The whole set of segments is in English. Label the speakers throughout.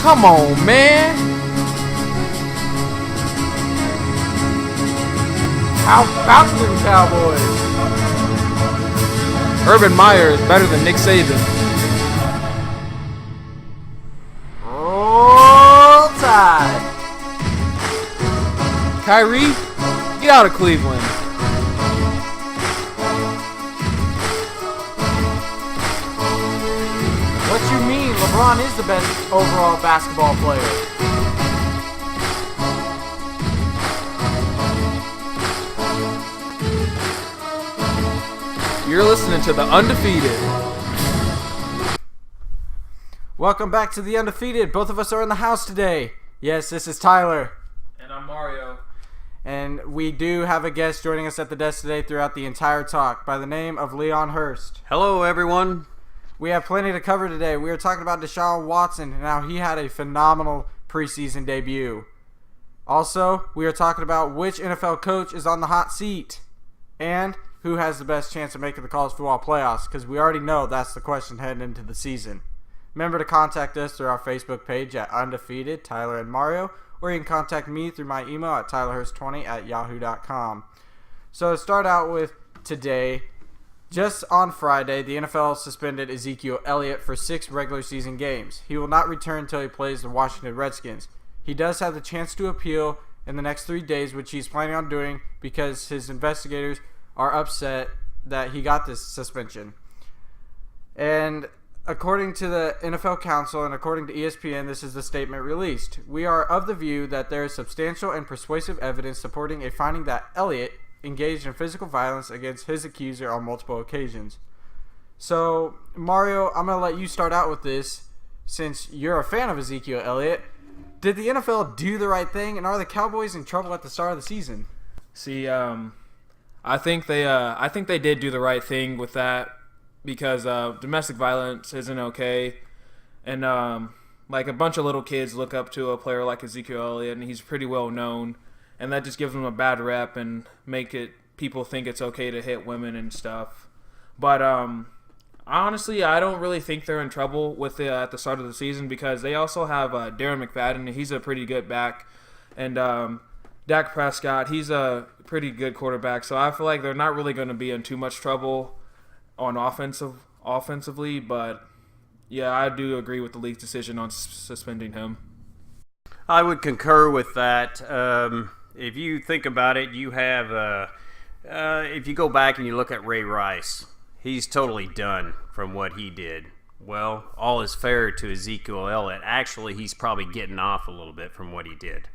Speaker 1: Come on, man. How about them Cowboys? Urban Meyer is better than Nick Saban.
Speaker 2: Roll Tide.
Speaker 1: Kyrie, get out of Cleveland.
Speaker 2: What you mean? LeBron is the best overall basketball player.
Speaker 1: You're listening to The Undefeated.
Speaker 2: Welcome back to The Undefeated. Both of us are in the house today. Yes, this is Tyler.
Speaker 1: And I'm Mario.
Speaker 2: And we do have a guest joining us at the desk today throughout the entire talk by the name of Leon Hurst.
Speaker 3: Hello, everyone.
Speaker 2: We have plenty to cover today. We are talking about Deshaun Watson and how he had a phenomenal preseason debut. Also, we are talking about which NFL coach is on the hot seat and who has the best chance of making the college football playoffs, because we already know that's the question heading into the season. Remember to contact us through our Facebook page at Undefeated, Tyler and Mario, or you can contact me through my email at tylerhurst20@yahoo.com. So to start out with today, just on Friday, the NFL suspended Ezekiel Elliott for 6 regular season games. He will not return until he plays the Washington Redskins. He does have the chance to appeal in the next 3 days, which he's planning on doing because his investigators are upset that he got this suspension. And according to the NFL Council and according to ESPN, this is the statement released. We are of the view that there is substantial and persuasive evidence supporting a finding that Elliott engaged in physical violence against his accuser on multiple occasions. So, Mario, I'm going to let you start out with this since you're a fan of Ezekiel Elliott. Did the NFL do the right thing, and are the Cowboys in trouble at the start of the season?
Speaker 1: See, I think they did do the right thing with that because domestic violence isn't okay, and like a bunch of little kids look up to a player like Ezekiel Elliott, and he's pretty well known, and that just gives him a bad rep and make it people think it's okay to hit women and stuff. But honestly, I don't really think they're in trouble with it at the start of the season because they also have Darren McFadden, and he's a pretty good back, and Dak Prescott, he's a pretty good quarterback, so I feel like they're not really going to be in too much trouble on offensively, but yeah, I do agree with the league's decision on suspending him.
Speaker 3: I would concur with that. If you think about it, you have, if you go back and you look at Ray Rice, he's totally done from what he did. Well, all is fair to Ezekiel Elliott. Actually, he's probably getting off a little bit from what he did.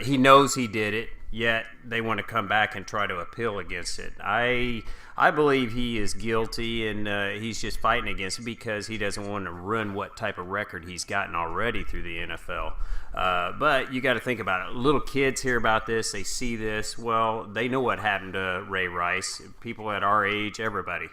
Speaker 3: He knows he did it, yet they want to come back and try to appeal against it. I believe he is guilty, and he's just fighting against it because he doesn't want to ruin what type of record he's gotten already through the NFL. But you got to think about it. Little kids hear about this, they see this. Well, they know what happened to Ray Rice. People at our age, everybody.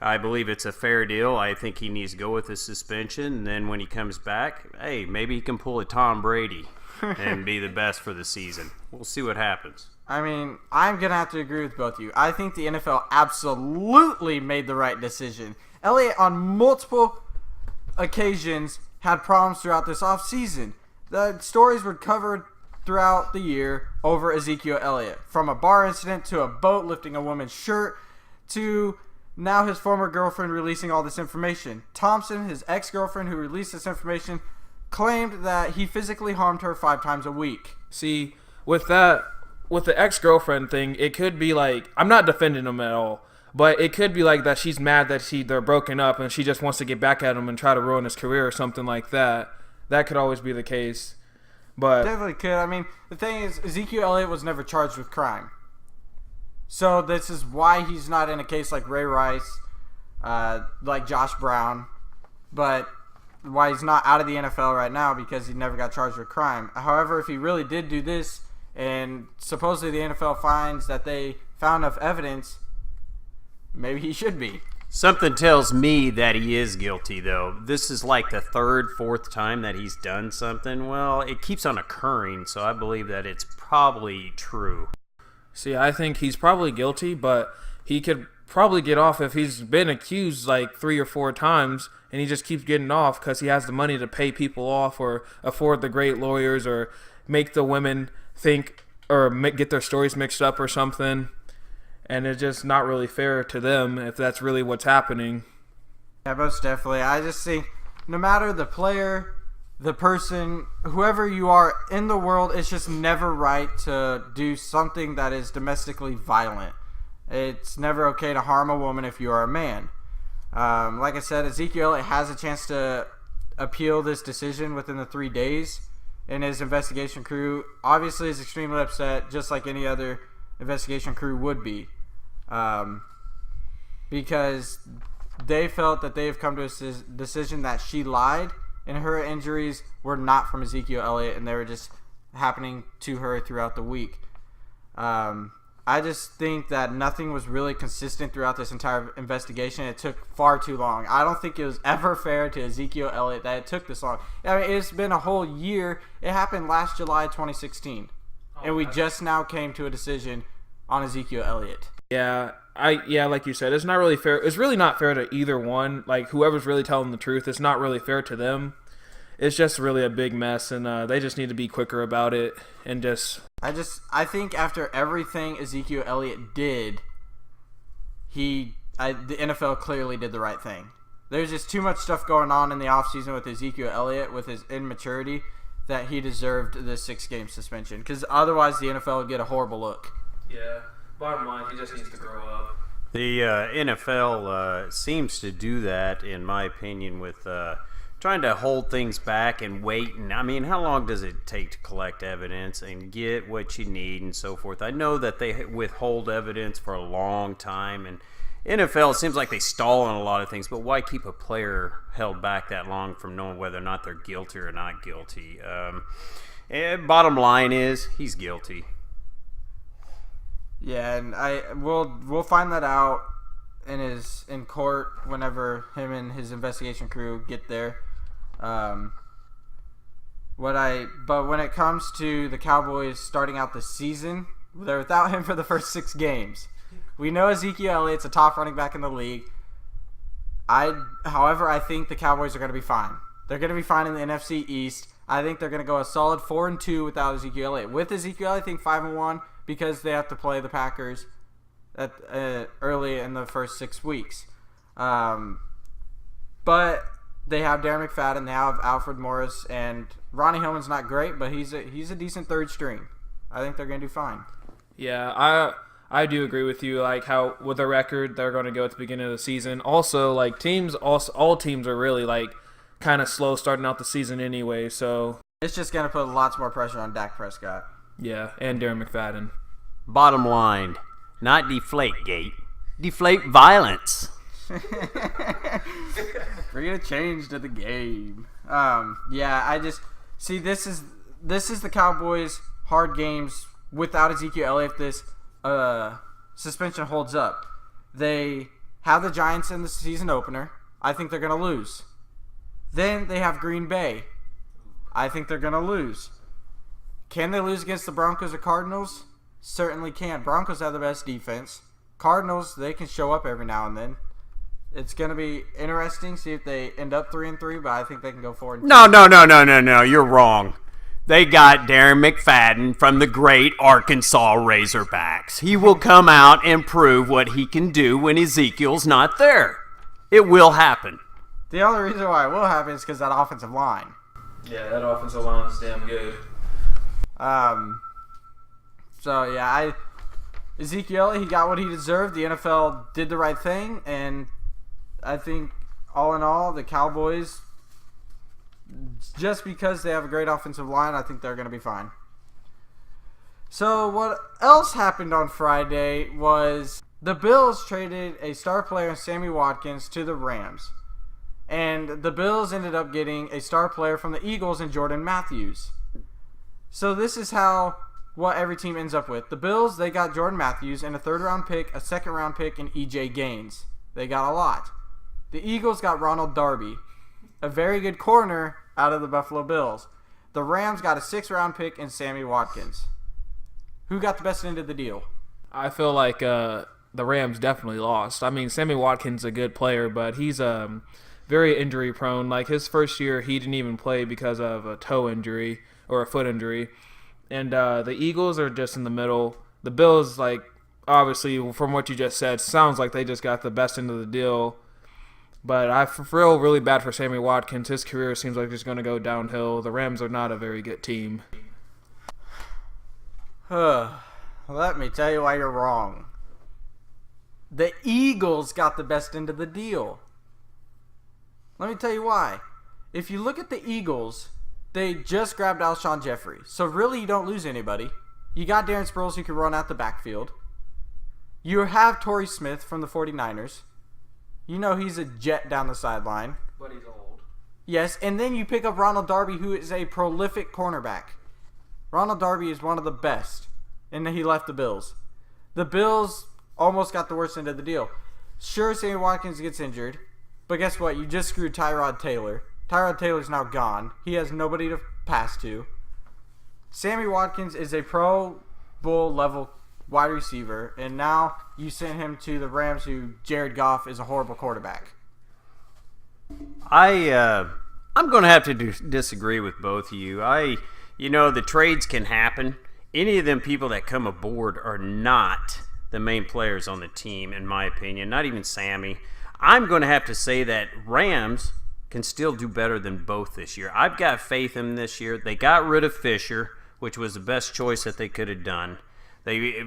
Speaker 3: I believe it's a fair deal. I think he needs to go with the suspension, and then when he comes back, hey, maybe he can pull a Tom Brady and be the best for the season. We'll see what happens.
Speaker 2: I mean, I'm going to have to agree with both of you. I think the NFL absolutely made the right decision. Elliott, on multiple occasions, had problems throughout this offseason. The stories were covered throughout the year over Ezekiel Elliott. From a bar incident to a boat lifting a woman's shirt to now his former girlfriend releasing all this information. Thompson, his ex-girlfriend who released this information, claimed that he physically harmed her 5 times a week.
Speaker 1: See, with the ex-girlfriend thing, it could be like, I'm not defending him at all, but it could be like that she's mad that they're broken up and she just wants to get back at him and try to ruin his career or something like that. That could always be the case. But
Speaker 2: definitely could. I mean, the thing is, Ezekiel Elliott was never charged with crime. So this is why he's not in a case like Ray Rice, like Josh Brown, but why he's not out of the NFL right now because he never got charged with crime. However, if he really did do this and supposedly the NFL finds that they found enough evidence, maybe he should be.
Speaker 3: Something tells me that he is guilty, though. This is like the 3rd, 4th time that he's done something. Well, it keeps on occurring, so I believe that it's probably true.
Speaker 1: See, I think he's probably guilty, but he could probably get off if he's been accused like 3 or 4 times and he just keeps getting off because he has the money to pay people off or afford the great lawyers or make the women think or get their stories mixed up or something. And it's just not really fair to them if that's really what's happening.
Speaker 2: Yeah, most definitely. I just think no matter the player, the person, whoever you are in the world, it's just never right to do something that is domestically violent. It's never okay to harm a woman if you are a man. Like I said, Ezekiel Elliott has a chance to appeal this decision within the 3 days, and his investigation crew obviously is extremely upset, just like any other investigation crew would be, because they felt that they have come to a decision that she lied and her injuries were not from Ezekiel Elliott and they were just happening to her throughout the week. I just think that nothing was really consistent throughout this entire investigation. It took far too long. I don't think it was ever fair to Ezekiel Elliott that it took this long. I mean, it's been a whole year. It happened last July 2016. And we just now came to a decision on Ezekiel Elliott.
Speaker 1: Yeah, like you said, it's not really fair. It's really not fair to either one. Like, whoever's really telling the truth, it's not really fair to them. It's just really a big mess, and they just need to be quicker about it and just...
Speaker 2: I think after everything Ezekiel Elliott did, the NFL clearly did the right thing. There's just too much stuff going on in the offseason with Ezekiel Elliott with his immaturity that he deserved this 6-game suspension, because otherwise the NFL would get a horrible look.
Speaker 1: Yeah, bottom line, he just needs to grow up.
Speaker 3: The NFL seems to do that, in my opinion, with trying to hold things back and wait. And I mean, how long does it take to collect evidence and get what you need and so forth? I know that they withhold evidence for a long time, and NFL, it seems like they stall on a lot of things, but why keep a player held back that long from knowing whether or not they're guilty or not guilty? And bottom line is, he's guilty.
Speaker 2: Yeah, and we'll find that out in court whenever him and his investigation crew get there. But when it comes to the Cowboys starting out the season, they're without him for the first 6 games. We know Ezekiel Elliott's a top running back in the league. However, I think the Cowboys are going to be fine. They're going to be fine in the NFC East. I think they're going to go a solid 4-2 without Ezekiel Elliott. With Ezekiel Elliott, I think 5-1 because they have to play the Packers early in the first 6 weeks. But they have Darren McFadden, they have Alfred Morris, and Ronnie Hillman's not great, but he's a decent third string. I think they're going to do fine.
Speaker 1: Yeah, I do agree with you. Like how with the record they're going to go at the beginning of the season. Also, like all teams are really like kind of slow starting out the season anyway. So
Speaker 2: it's just going to put lots more pressure on Dak Prescott.
Speaker 1: Yeah, and Darren McFadden.
Speaker 3: Bottom line, not deflate gate, deflate violence.
Speaker 2: Bring a change to the game. I just see this is the Cowboys' hard games without Ezekiel Elliott. If this suspension holds up, they have the Giants in the season opener. I think they're going to lose. Then they have Green Bay. I think they're going to lose. Can they lose against the Broncos or Cardinals? Certainly can. Broncos have the best defense. Cardinals, they can show up every now and then. It's going to be interesting. See if they end up 3-3, but I think they can go 4-2.
Speaker 3: No. You're wrong. They got Darren McFadden from the great Arkansas Razorbacks. He will come out and prove what he can do when Ezekiel's not there. It will happen.
Speaker 2: The only reason why it will happen is because that offensive line.
Speaker 1: Yeah, that offensive line is damn good.
Speaker 2: Ezekiel, he got what he deserved. The NFL did the right thing, and I think all in all, the Cowboys, just because they have a great offensive line, I think they're going to be fine. So what else happened on Friday was the Bills traded a star player, Sammy Watkins, to the Rams. And the Bills ended up getting a star player from the Eagles in Jordan Matthews. So this is what every team ends up with. The Bills, they got Jordan Matthews and a 3rd-round pick, a 2nd-round pick, and E.J. Gaines. They got a lot. The Eagles got Ronald Darby, a very good corner out of the Buffalo Bills. The Rams got a 6th-round pick and Sammy Watkins. Who got the best end of the deal?
Speaker 1: I feel like the the Rams definitely lost. I mean, Sammy Watkins is a good player, but he's very injury prone. Like his first year, he didn't even play because of a toe injury or a foot injury. And the Eagles are just in the middle. The Bills, like, obviously, from what you just said, sounds like they just got the best end of the deal. But I feel really bad for Sammy Watkins. His career seems like it's going to go downhill. The Rams are not a very good team.
Speaker 2: Let me tell you why you're wrong. The Eagles got the best end of the deal. Let me tell you why. If you look at the Eagles, they just grabbed Alshon Jeffrey. So really, you don't lose anybody. You got Darren Sproles who can run out the backfield. You have Torrey Smith from the 49ers. You know he's a jet down the sideline.
Speaker 1: But he's old.
Speaker 2: Yes, and then you pick up Ronald Darby, who is a prolific cornerback. Ronald Darby is one of the best, and he left the Bills. The Bills almost got the worst end of the deal. Sure, Sammy Watkins gets injured, but guess what? You just screwed Tyrod Taylor. Tyrod Taylor's now gone. He has nobody to pass to. Sammy Watkins is a Pro Bowl level wide receiver, and now you send him to the Rams, who Jared Goff is a horrible quarterback.
Speaker 3: I'm going to have to disagree with both of you. The trades can happen. Any of them people that come aboard are not the main players on the team, in my opinion. Not even Sammy. I'm going to have to say that Rams can still do better than both this year. I've got faith in them this year. They got rid of Fisher, which was the best choice that they could have done.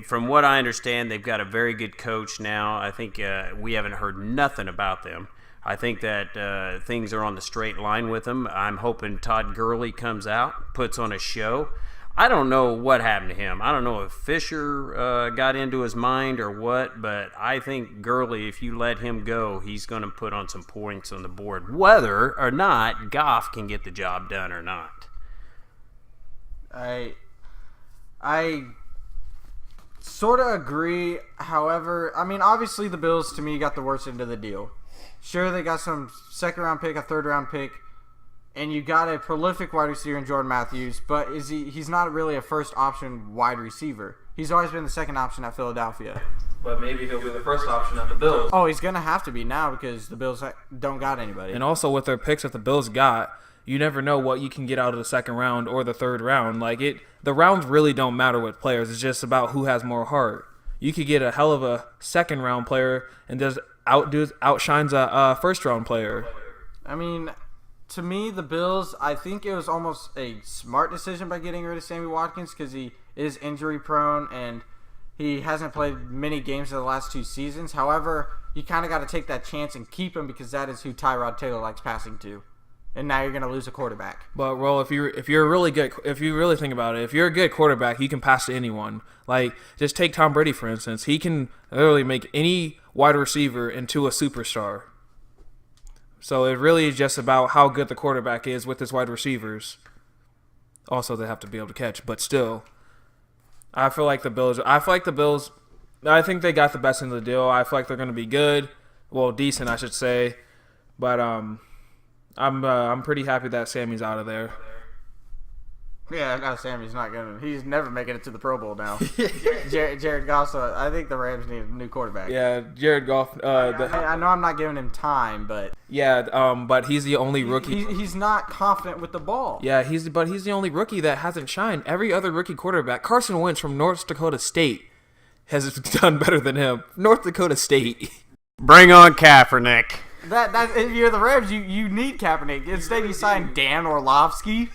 Speaker 3: From what I understand, they've got a very good coach now. I think we haven't heard nothing about them. I think that things are on the straight line with them. I'm hoping Todd Gurley comes out, puts on a show. I don't know what happened to him. I don't know if Fisher got into his mind or what, but I think Gurley, if you let him go, he's going to put on some points on the board, whether or not Goff can get the job done or not.
Speaker 2: I sort of agree. However, I mean, obviously the Bills, to me, got the worst end of the deal. Sure, they got some second-round pick, a third-round pick, and you got a prolific wide receiver in Jordan Matthews, but he's not really a first-option wide receiver. He's always been the second option at Philadelphia.
Speaker 1: But maybe he'll be the first option at the Bills.
Speaker 2: Oh, he's going to have to be now because the Bills don't got anybody.
Speaker 1: And also with their picks that the Bills got, you never know what you can get out of the second round or the third round. The rounds really don't matter with players. It's just about who has more heart. You could get a hell of a second-round player and just outshines a first-round player.
Speaker 2: I mean, to me, the Bills, I think it was almost a smart decision by getting rid of Sammy Watkins because he is injury-prone and he hasn't played many games in the last 2 seasons. However, you kind of got to take that chance and keep him because that is who Tyrod Taylor likes passing to. And now you're going to lose a quarterback.
Speaker 1: But if you're really good, if you really think about it, if you're a good quarterback, you can pass to anyone. Like, just take Tom Brady, for instance. He can literally make any wide receiver into a superstar. So it really is just about how good the quarterback is with his wide receivers. Also, they have to be able to catch, but still, I think the Bills, I think they got the best end of the deal. I feel like they're going to be good. Well, decent, I should say. But I'm pretty happy that Sammy's out of there.
Speaker 2: Yeah, no, Sammy's not gonna. He's never making it to the Pro Bowl now. Jared Goff. So I think the Rams need a new quarterback.
Speaker 1: Yeah, Jared Goff.
Speaker 2: I know I'm not giving him time, but
Speaker 1: but he's the only rookie.
Speaker 2: He's not confident with the ball.
Speaker 1: Yeah, he's the only rookie that hasn't shined. Every other rookie quarterback, Carson Wentz from North Dakota State, has done better than him. North Dakota State.
Speaker 3: Bring on Kaepernick.
Speaker 2: That if you're the Rams, you need Kaepernick. Instead, you signed Dan Orlovsky.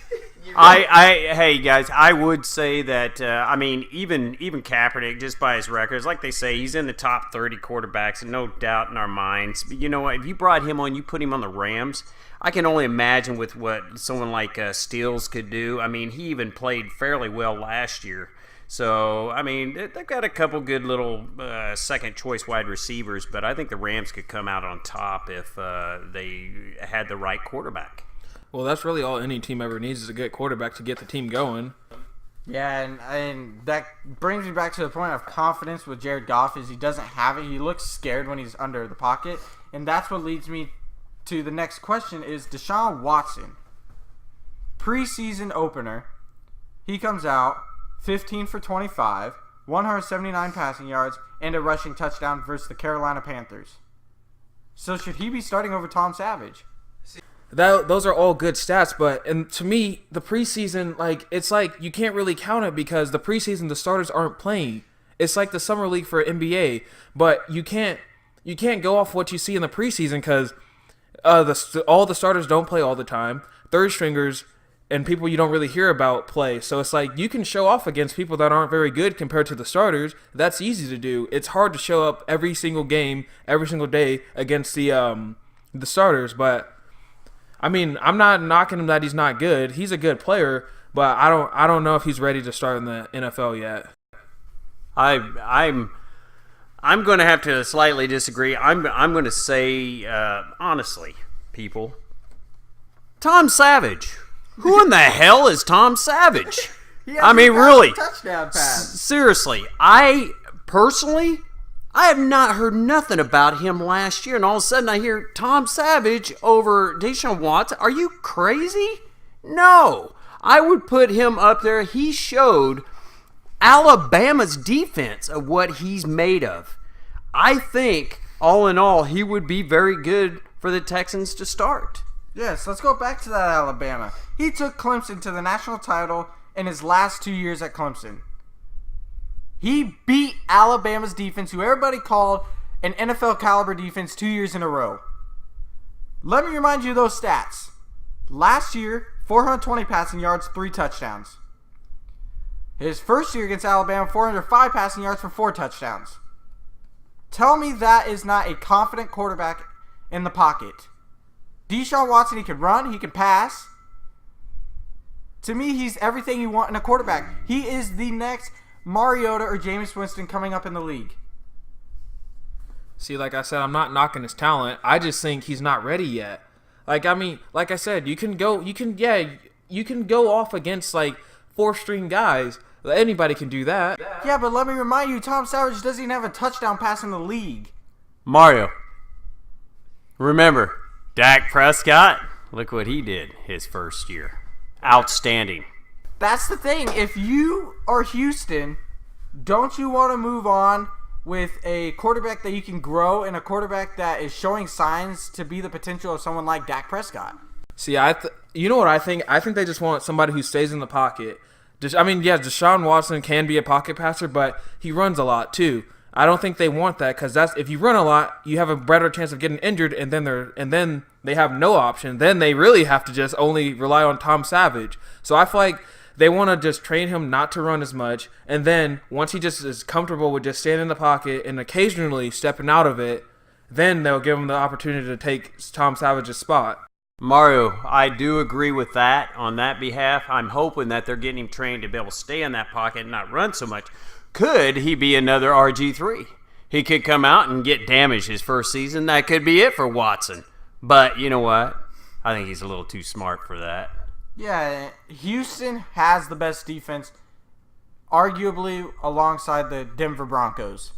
Speaker 3: Hey guys, I would say that even Kaepernick, just by his records, like they say, he's in the top 30 quarterbacks, and no doubt in our minds. But you know what? If you brought him on, you put him on the Rams. I can only imagine with what someone like Steele could do. I mean, he even played fairly well last year. So, I mean, they've got a couple good little second-choice wide receivers, but I think the Rams could come out on top if they had the right quarterback.
Speaker 1: Well, that's really all any team ever needs is a good quarterback to get the team going.
Speaker 2: Yeah, and that brings me back to the point of confidence with Jared Goff is he doesn't have it. He looks scared when he's under the pocket, and that's what leads me to the next question is Deshaun Watson. Preseason opener, he comes out 15 for 25, 179 passing yards, and a rushing touchdown versus the Carolina Panthers. So should he be starting over Tom Savage?
Speaker 1: Those are all good stats, but and to me, the preseason, it's like you can't really count it because the preseason the starters aren't playing. It's like the summer league for NBA, but you can't go off what you see in the preseason because all the starters don't play all the time. Third stringers and people you don't really hear about play. So it's like you can show off against people that aren't very good compared to the starters. That's easy to do. It's hard to show up every single game, every single day against the starters. But I mean, I'm not knocking him that he's not good. He's a good player, but I don't know if he's ready to start in the NFL yet.
Speaker 3: I'm going to have to slightly disagree. I'm going to say honestly, people, Tom Savage. Who in the hell is Tom Savage? I mean, really.
Speaker 2: Touchdown pass.
Speaker 3: Seriously, I have not heard nothing about him last year, and all of a sudden I hear Tom Savage over Deshaun Watson. Are you crazy? No. I would put him up there. He showed Alabama's defense of what he's made of. I think, all in all, he would be very good for the Texans to start.
Speaker 2: Yes, let's go back to that Alabama. He took Clemson to the national title in his last 2 years at Clemson. He beat Alabama's defense, who everybody called an NFL caliber defense 2 years in a row. Let me remind you of those stats. Last year, 420 passing yards, 3 touchdowns. His first year against Alabama, 405 passing yards for 4 touchdowns. Tell me that is not a confident quarterback in the pocket. Deshaun Watson, he can run, he can pass. To me, he's everything you want in a quarterback. He is the next Mariota or Jameis Winston coming up in the league.
Speaker 1: See, like I said, I'm not knocking his talent. I just think he's not ready yet. Like I said, you can go off against 4th-string guys. Anybody can do that.
Speaker 2: Yeah, but let me remind you, Tom Savage doesn't even have a touchdown pass in the league.
Speaker 3: Mario, remember, Dak Prescott, look what he did his first year. Outstanding.
Speaker 2: That's the thing. If you are Houston, don't you want to move on with a quarterback that you can grow and a quarterback that is showing signs to be the potential of someone like Dak Prescott?
Speaker 1: See, you know what I think? I think they just want somebody who stays in the pocket. Deshaun Watson can be a pocket passer, but he runs a lot too. I don't think they want that because if you run a lot, you have a better chance of getting injured, and then they have no option. Then they really have to just only rely on Tom Savage. So I feel like they want to just train him not to run as much, and then once he just is comfortable with just standing in the pocket and occasionally stepping out of it, then they'll give him the opportunity to take Tom Savage's spot.
Speaker 3: Mario, I do agree with that on that behalf. I'm hoping that they're getting him trained to be able to stay in that pocket and not run so much. Could he be another RG3? He could come out and get damaged his first season. That could be it for Watson. But you know what? I think he's a little too smart for that.
Speaker 2: Yeah, Houston has the best defense, arguably alongside the Denver Broncos.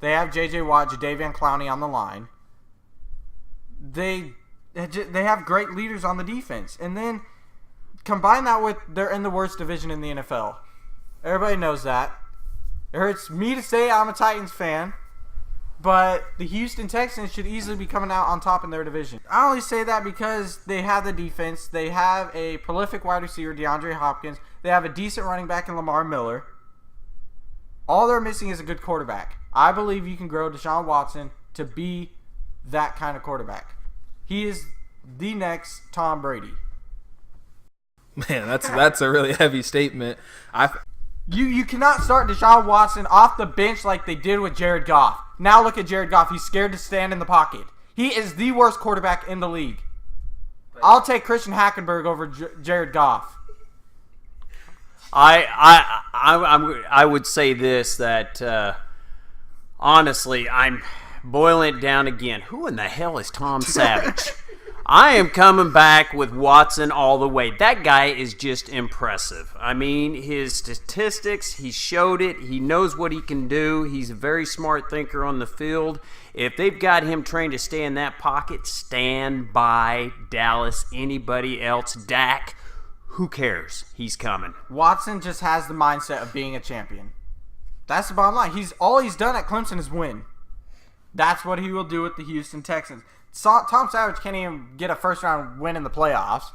Speaker 2: They have J.J. Watt, Jadeveon Clowney on the line. They have great leaders on the defense. And then combine that with they're in the worst division in the NFL. Everybody knows that. It hurts me to say I'm a Titans fan, but the Houston Texans should easily be coming out on top in their division. I only say that because they have the defense. They have a prolific wide receiver, DeAndre Hopkins. They have a decent running back in Lamar Miller. All they're missing is a good quarterback. I believe you can grow Deshaun Watson to be that kind of quarterback. He is the next Tom Brady.
Speaker 1: Man, that's a really heavy statement.
Speaker 2: You cannot start Deshaun Watson off the bench like they did with Jared Goff. Now look at Jared Goff. He's scared to stand in the pocket. He is the worst quarterback in the league. I'll take Christian Hackenberg over Jared Goff.
Speaker 3: I would say this, that honestly, I'm boiling it down again. Who in the hell is Tom Savage? I am coming back with Watson all the way. That guy is just impressive. I mean, his statistics, he showed it. He knows what he can do. He's a very smart thinker on the field. If they've got him trained to stay in that pocket, stand by Dallas, anybody else, Dak, who cares? He's coming.
Speaker 2: Watson just has the mindset of being a champion. That's the bottom line. All he's done at Clemson is win. That's what he will do with the Houston Texans. Tom Savage can't even get a first-round win in the playoffs.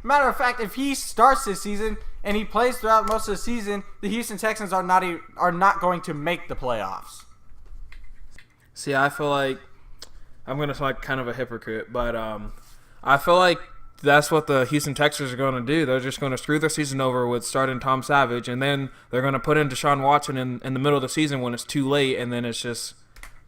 Speaker 2: Matter of fact, if he starts this season and he plays throughout most of the season, the Houston Texans are not going to make the playoffs.
Speaker 1: See, I feel like I'm going to sound like kind of a hypocrite, but I feel like that's what the Houston Texans are going to do. They're just going to screw their season over with starting Tom Savage, and then they're going to put in Deshaun Watson in the middle of the season when it's too late, and then it's just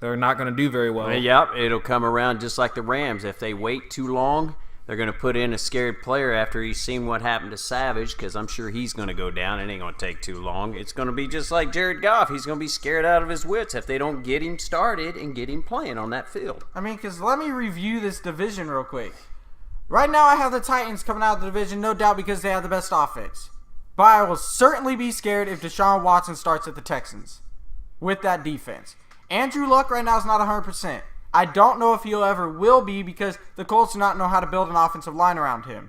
Speaker 1: they're not going to do very well.
Speaker 3: Yep, it'll come around just like the Rams. If they wait too long, they're going to put in a scared player after he's seen what happened to Savage, because I'm sure he's going to go down. It ain't going to take too long. It's going to be just like Jared Goff. He's going to be scared out of his wits if they don't get him started and get him playing on that field.
Speaker 2: I mean, because let me review this division real quick. Right now I have the Titans coming out of the division, no doubt, because they have the best offense. But I will certainly be scared if Deshaun Watson starts at the Texans with that defense. Andrew Luck right now is not 100%. I don't know if he'll ever will be because the Colts do not know how to build an offensive line around him.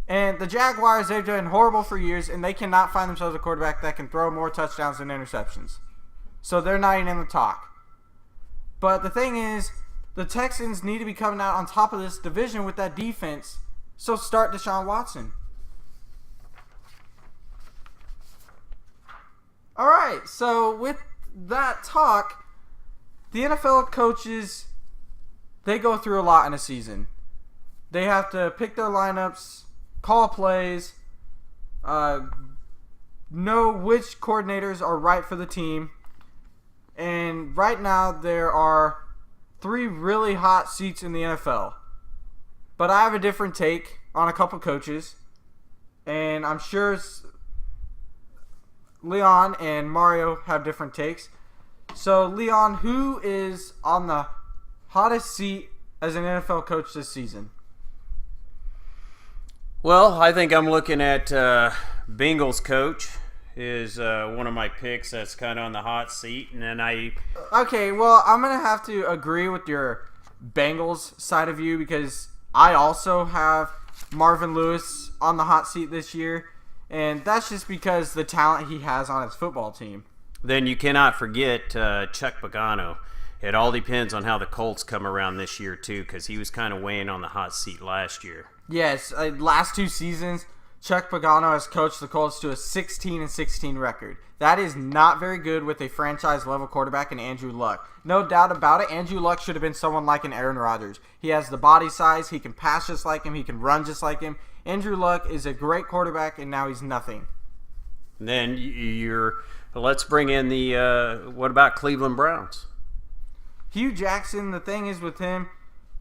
Speaker 2: And the Jaguars, they've been horrible for years, and they cannot find themselves a quarterback that can throw more touchdowns than interceptions. So they're not even in the talk. But the thing is, the Texans need to be coming out on top of this division with that defense. So start Deshaun Watson. All right, so with that talk, the NFL coaches, they go through a lot in a season. They have to pick their lineups, call plays, know which coordinators are right for the team. And right now there are 3 really hot seats in the NFL. But I have a different take on a couple coaches. And I'm sure Leon and Mario have different takes. So, Leon, who is on the hottest seat as an NFL coach this season?
Speaker 3: Well, I think I'm looking at Bengals coach is one of my picks that's kind of on the hot seat. And then
Speaker 2: Okay, well, I'm going to have to agree with your Bengals side of you because I also have Marvin Lewis on the hot seat this year. And that's just because the talent he has on his football team.
Speaker 3: Then you cannot forget Chuck Pagano. It all depends on how the Colts come around this year, too, because he was kind of weighing on the hot seat last year.
Speaker 2: Yes, last 2 seasons, Chuck Pagano has coached the Colts to a 16-16 record. That is not very good with a franchise-level quarterback in Andrew Luck. No doubt about it, Andrew Luck should have been someone like an Aaron Rodgers. He has the body size, he can pass just like him, he can run just like him. Andrew Luck is a great quarterback, and now he's nothing.
Speaker 3: Then let's bring in what about Cleveland Browns?
Speaker 2: Hugh Jackson, the thing is with him,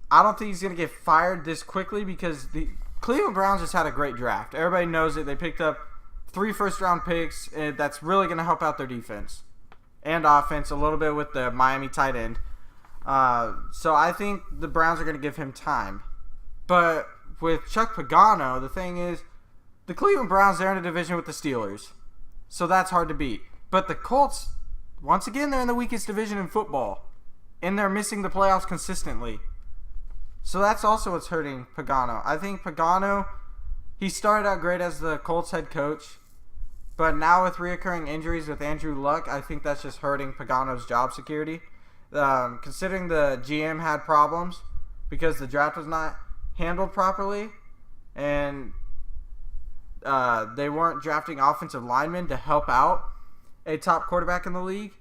Speaker 2: I don't think he's going to get fired this quickly because the Cleveland Browns just had a great draft. Everybody knows it. They picked up 3 first-round picks, and that's really going to help out their defense and offense a little bit with the Miami tight end. So I think the Browns are going to give him time. But with Chuck Pagano, the thing is, the Cleveland Browns, they're in a division with the Steelers. So that's hard to beat. But the Colts, once again, they're in the weakest division in football. And they're missing the playoffs consistently. So that's also what's hurting Pagano. I think Pagano, he started out great as the Colts head coach. But now with reoccurring injuries with Andrew Luck, I think that's just hurting Pagano's job security. Considering the GM had problems because the draft was not handled properly. And they weren't drafting offensive linemen to help out a top quarterback in the league.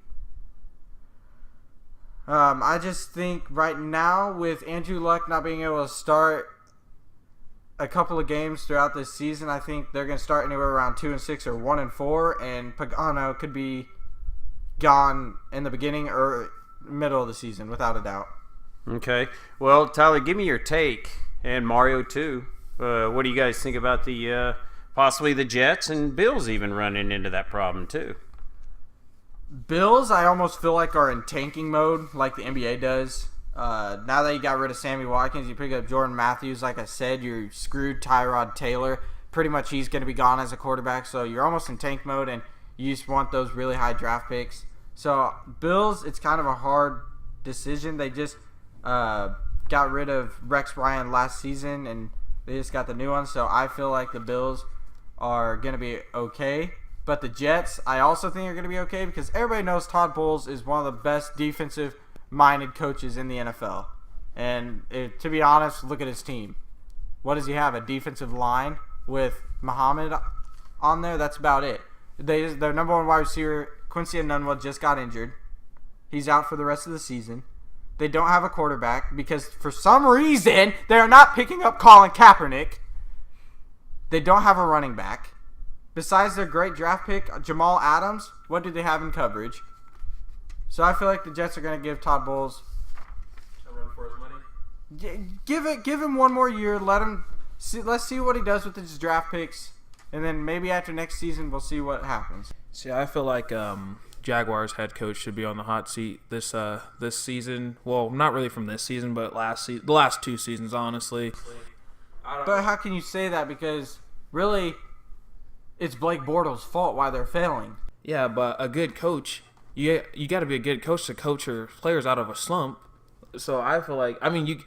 Speaker 2: I just think right now with Andrew Luck not being able to start a couple of games throughout this season, I think they're going to start anywhere around 2-6 or 1-4, and Pagano could be gone in the beginning or middle of the season without a doubt.
Speaker 3: Okay. Well, Tyler, give me your take, and Mario too. What do you guys think about the possibly the Jets and Bills even running into that problem too?
Speaker 2: Bills, I almost feel like are in tanking mode like the NBA does. Now that you got rid of Sammy Watkins, you pick up Jordan Matthews. Like I said, you're screwed Tyrod Taylor. Pretty much he's going to be gone as a quarterback, so you're almost in tank mode, and you just want those really high draft picks. So Bills, it's kind of a hard decision. They just got rid of Rex Ryan last season, and they just got the new one. So I feel like the Bills are going to be okay. But the Jets, I also think are going to be okay because everybody knows Todd Bowles is one of the best defensive-minded coaches in the NFL. And to be honest, look at his team. What does he have? A defensive line with Muhammad on there? That's about it. Their number one wide receiver, Quincy Enunwa, just got injured. He's out for the rest of the season. They don't have a quarterback because for some reason they are not picking up Colin Kaepernick. They don't have a running back. Besides their great draft pick, Jamal Adams, what do they have in coverage? So I feel like the Jets are going to give Todd Bowles
Speaker 1: a run for his money.
Speaker 2: Give him one more year. Let's see what he does with his draft picks, and then maybe after next season we'll see what happens.
Speaker 1: See, I feel like Jaguars head coach should be on the hot seat this season. Well, not really from this season, but the last 2 seasons, honestly.
Speaker 2: But how can you say that? Because really, it's Blake Bortles' fault why they're failing.
Speaker 1: Yeah, but a good coach, you got to be a good coach to coach your players out of a slump. So I feel like, I mean, you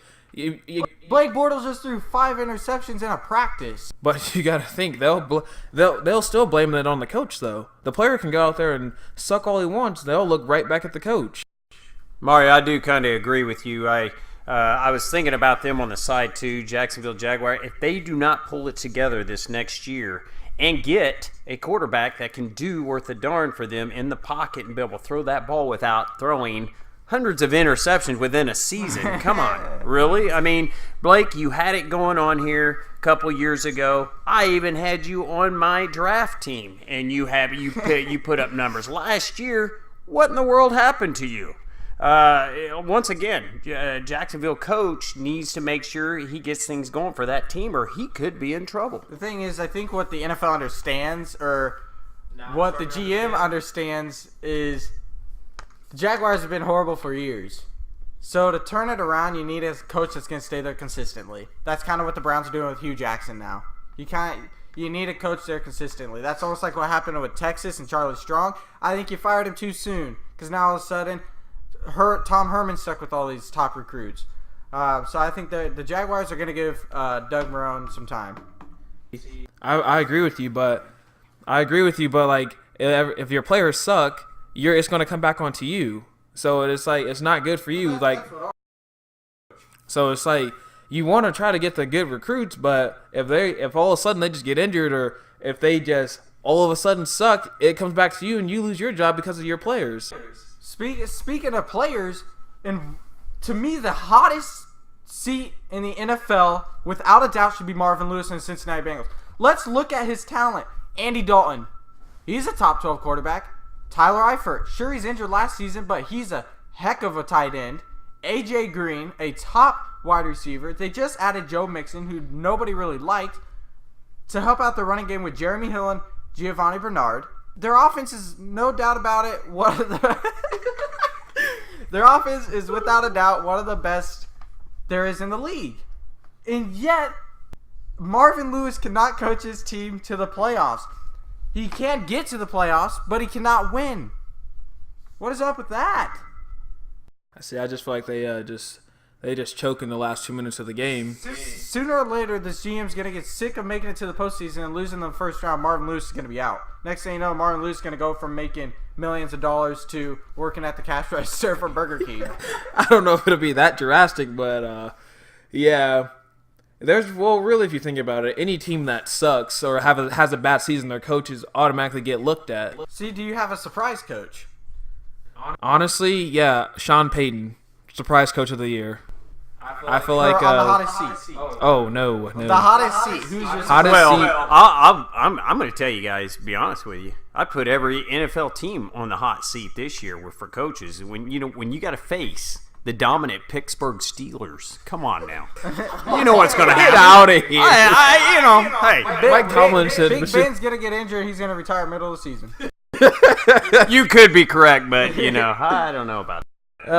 Speaker 2: Blake Bortles just threw 5 interceptions in a practice.
Speaker 1: But you got to think they'll still blame it on the coach though. The player can go out there and suck all he wants. They'll look right back at the coach.
Speaker 3: Mario, I do kind of agree with you. I was thinking about them on the side too, Jacksonville Jaguar. If they do not pull it together this next year and get a quarterback that can do worth a darn for them in the pocket and be able to throw that ball without throwing hundreds of interceptions within a season. Come on, really? I mean, Blake, you had it going on here a couple years ago. I even had you on my draft team, and you put up numbers. Last year, what in the world happened to you? Once again, Jacksonville coach needs to make sure he gets things going for that team, or he could be in trouble.
Speaker 2: The thing is, I think what the NFL understands, or what the GM understands, is the Jaguars have been horrible for years. So to turn it around, you need a coach that's going to stay there consistently. That's kind of what the Browns are doing with Hugh Jackson now. You need a coach there consistently. That's almost like what happened with Texas and Charlie Strong. I think you fired him too soon because now all of a sudden Tom Herman's stuck with all these top recruits. So I think the Jaguars are going to give Doug Marrone some time.
Speaker 1: I agree with you, but like if your players suck, it's going to come back onto you. So it's like it's not good for you. So it's like you want to try to get the good recruits, but if all of a sudden they just get injured, or if they just all of a sudden suck, it comes back to you and you lose your job because of your players.
Speaker 2: Speaking of players, and to me the hottest seat in the NFL, without a doubt, should be Marvin Lewis and the Cincinnati Bengals. Let's look at his talent. Andy Dalton, he's a top 12 quarterback. Tyler Eifert, sure he's injured last season, but he's a heck of a tight end. A.J. Green, a top wide receiver. They just added Joe Mixon, who nobody really liked, to help out the running game with Jeremy Hill and Giovanni Bernard. Their offense is no doubt about it. Their offense is without a doubt one of the best there is in the league. And yet, Marvin Lewis cannot coach his team to the playoffs. He can get to the playoffs, but he cannot win. What is up with that?
Speaker 1: I just feel like they just choke in the last 2 minutes of the game.
Speaker 2: Sooner or later, this GM's going to get sick of making it to the postseason and losing the first round. Marvin Lewis is going to be out. Next thing you know, Marvin Lewis is going to go from making millions of dollars to working at the cash register for Burger King.
Speaker 1: I don't know if it'll be that drastic, but yeah. Really, if you think about it, any team that sucks or has a bad season, their coaches automatically get looked at.
Speaker 2: See, do you have a surprise coach?
Speaker 1: Honestly, yeah, Sean Payton, surprise coach of the year. I feel like
Speaker 2: on the hottest seat.
Speaker 1: Oh no.
Speaker 2: The hottest seat. Who's your
Speaker 1: hottest seat?
Speaker 3: I'm going to tell you guys, to be honest with you, I put every NFL team on the hot seat this year for coaches. When you got to face the dominant Pittsburgh Steelers, come on now, you know what's going to happen.
Speaker 1: Get out of here.
Speaker 3: Hey,
Speaker 1: Mike Tomlin said
Speaker 2: Big Ben's going to get injured. He's going to retire middle of the season.
Speaker 3: You could be correct, but I don't know about it.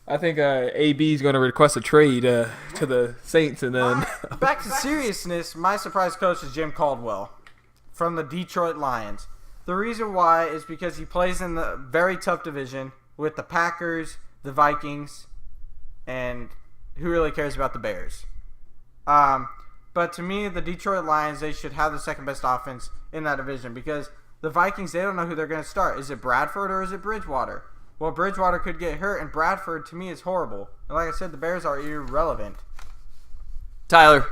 Speaker 1: I think AB is going to request a trade to the Saints, and then
Speaker 2: back to seriousness. My surprise coach is Jim Caldwell from the Detroit Lions. The reason why is because he plays in the very tough division with the Packers, the Vikings, and who really cares about the Bears? But to me, the Detroit Lions, they should have the second best offense in that division because the Vikings, they don't know who they're going to start. Is it Bradford or is it Bridgewater? Well, Bridgewater could get hurt, and Bradford, to me, is horrible. And like I said, the Bears are irrelevant.
Speaker 3: Tyler,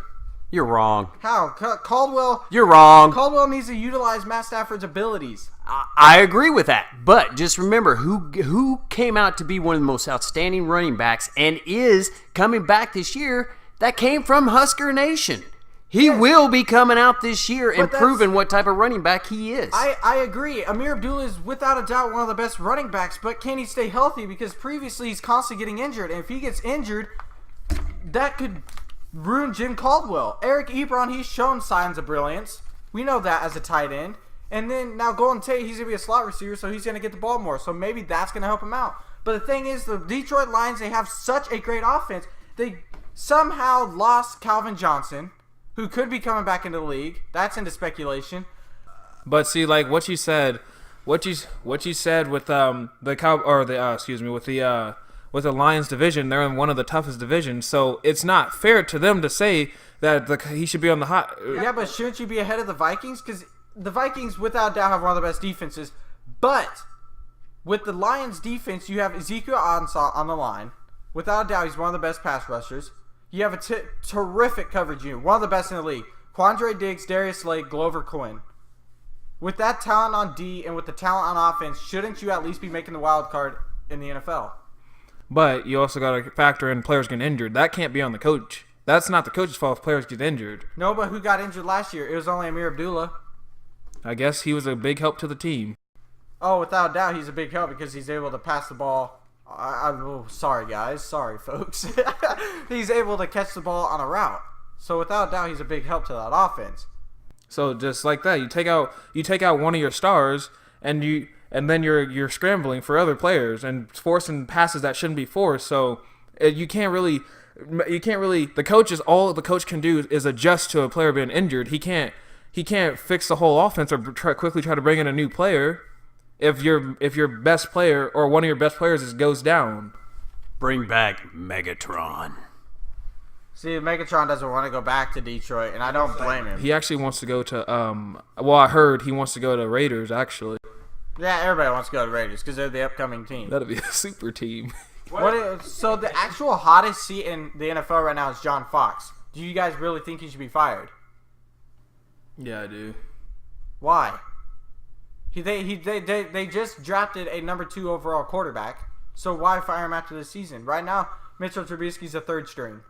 Speaker 3: you're wrong.
Speaker 2: How? Caldwell...
Speaker 3: You're wrong.
Speaker 2: Caldwell needs to utilize Matt Stafford's abilities.
Speaker 3: I agree with that. But just remember who came out to be one of the most outstanding running backs and is coming back this year. That came from Husker Nation. He will be coming out this year and proving what type of running back he is.
Speaker 2: I agree. Amir Abdullah is without a doubt one of the best running backs, but can he stay healthy? Because previously he's constantly getting injured. And if he gets injured, that could ruin Jim Caldwell. Eric Ebron, he's shown signs of brilliance. We know that as a tight end. And then now Golden Tate, he's going to be a slot receiver, so he's going to get the ball more. So maybe that's going to help him out. But the thing is, the Detroit Lions, they have such a great offense. They somehow lost Calvin Johnson, who could be coming back into the league. That's into speculation.
Speaker 1: But see, like what you said with with the Lions division, they're in one of the toughest divisions. So it's not fair to them to say that he should be on the hot.
Speaker 2: Yeah, but shouldn't you be ahead of the Vikings? Because the Vikings, without doubt, have one of the best defenses. But with the Lions defense, you have Ezekiel Ansah on the line. Without doubt, he's one of the best pass rushers. You have a terrific coverage unit, one of the best in the league. Quandre Diggs, Darius Slade, Glover Quinn. With that talent on D and with the talent on offense, shouldn't you at least be making the wild card in the NFL?
Speaker 1: But you also got to factor in players getting injured. That can't be on the coach. That's not the coach's fault if players get injured.
Speaker 2: No, but who got injured last year? It was only Amir Abdullah.
Speaker 1: I guess he was a big help to the team.
Speaker 2: Oh, without doubt, he's a big help because he's able to pass the ball. Sorry, guys. Sorry, folks. He's able to catch the ball on a route. So without doubt, he's a big help to that offense.
Speaker 1: So just like that, you take out one of your stars, and then you're scrambling for other players and forcing passes that shouldn't be forced. So you can't really. All the coach can do is adjust to a player being injured. He can't fix the whole offense or quickly try to bring in a new player. If your best player or one of your best players goes down.
Speaker 3: Bring back Megatron.
Speaker 2: See, Megatron doesn't want to go back to Detroit, and I don't blame him.
Speaker 1: He actually wants to go to I heard he wants to go to Raiders actually.
Speaker 2: Yeah, everybody wants to go to Raiders because they're the upcoming team.
Speaker 1: That'd be a super team.
Speaker 2: So the actual hottest seat in the NFL right now is John Fox. Do you guys really think he should be fired?
Speaker 1: Yeah, I do.
Speaker 2: Why? They just drafted a number 2 overall quarterback, so why fire him after this season? Right now, Mitchell Trubisky's a third string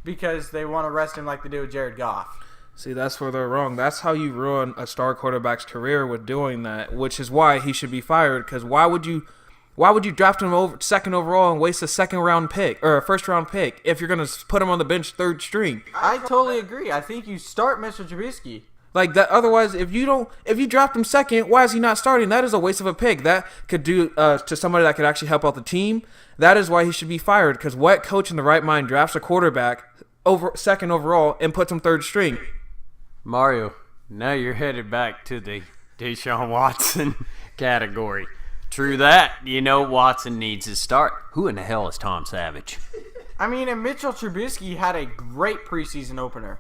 Speaker 2: because they want to rest him like they do with Jared Goff.
Speaker 1: See, that's where they're wrong. That's how you ruin a star quarterback's career with doing that, which is why he should be fired. Because why would you draft him second overall and waste a second round pick or a first round pick if you're gonna put him on the bench third string?
Speaker 2: I totally agree. I think you start Mitchell Trubisky.
Speaker 1: Like that. Otherwise, if you draft him second, why is he not starting? That is a waste of a pick. That could do to somebody that could actually help out the team. That is why he should be fired. Because what coach in the right mind drafts a quarterback second overall and puts him third string?
Speaker 3: Mario, now you're headed back to the Deshaun Watson category. True that. You know Watson needs to start. Who in the hell is Tom Savage?
Speaker 2: I mean, and Mitchell Trubisky had a great preseason opener.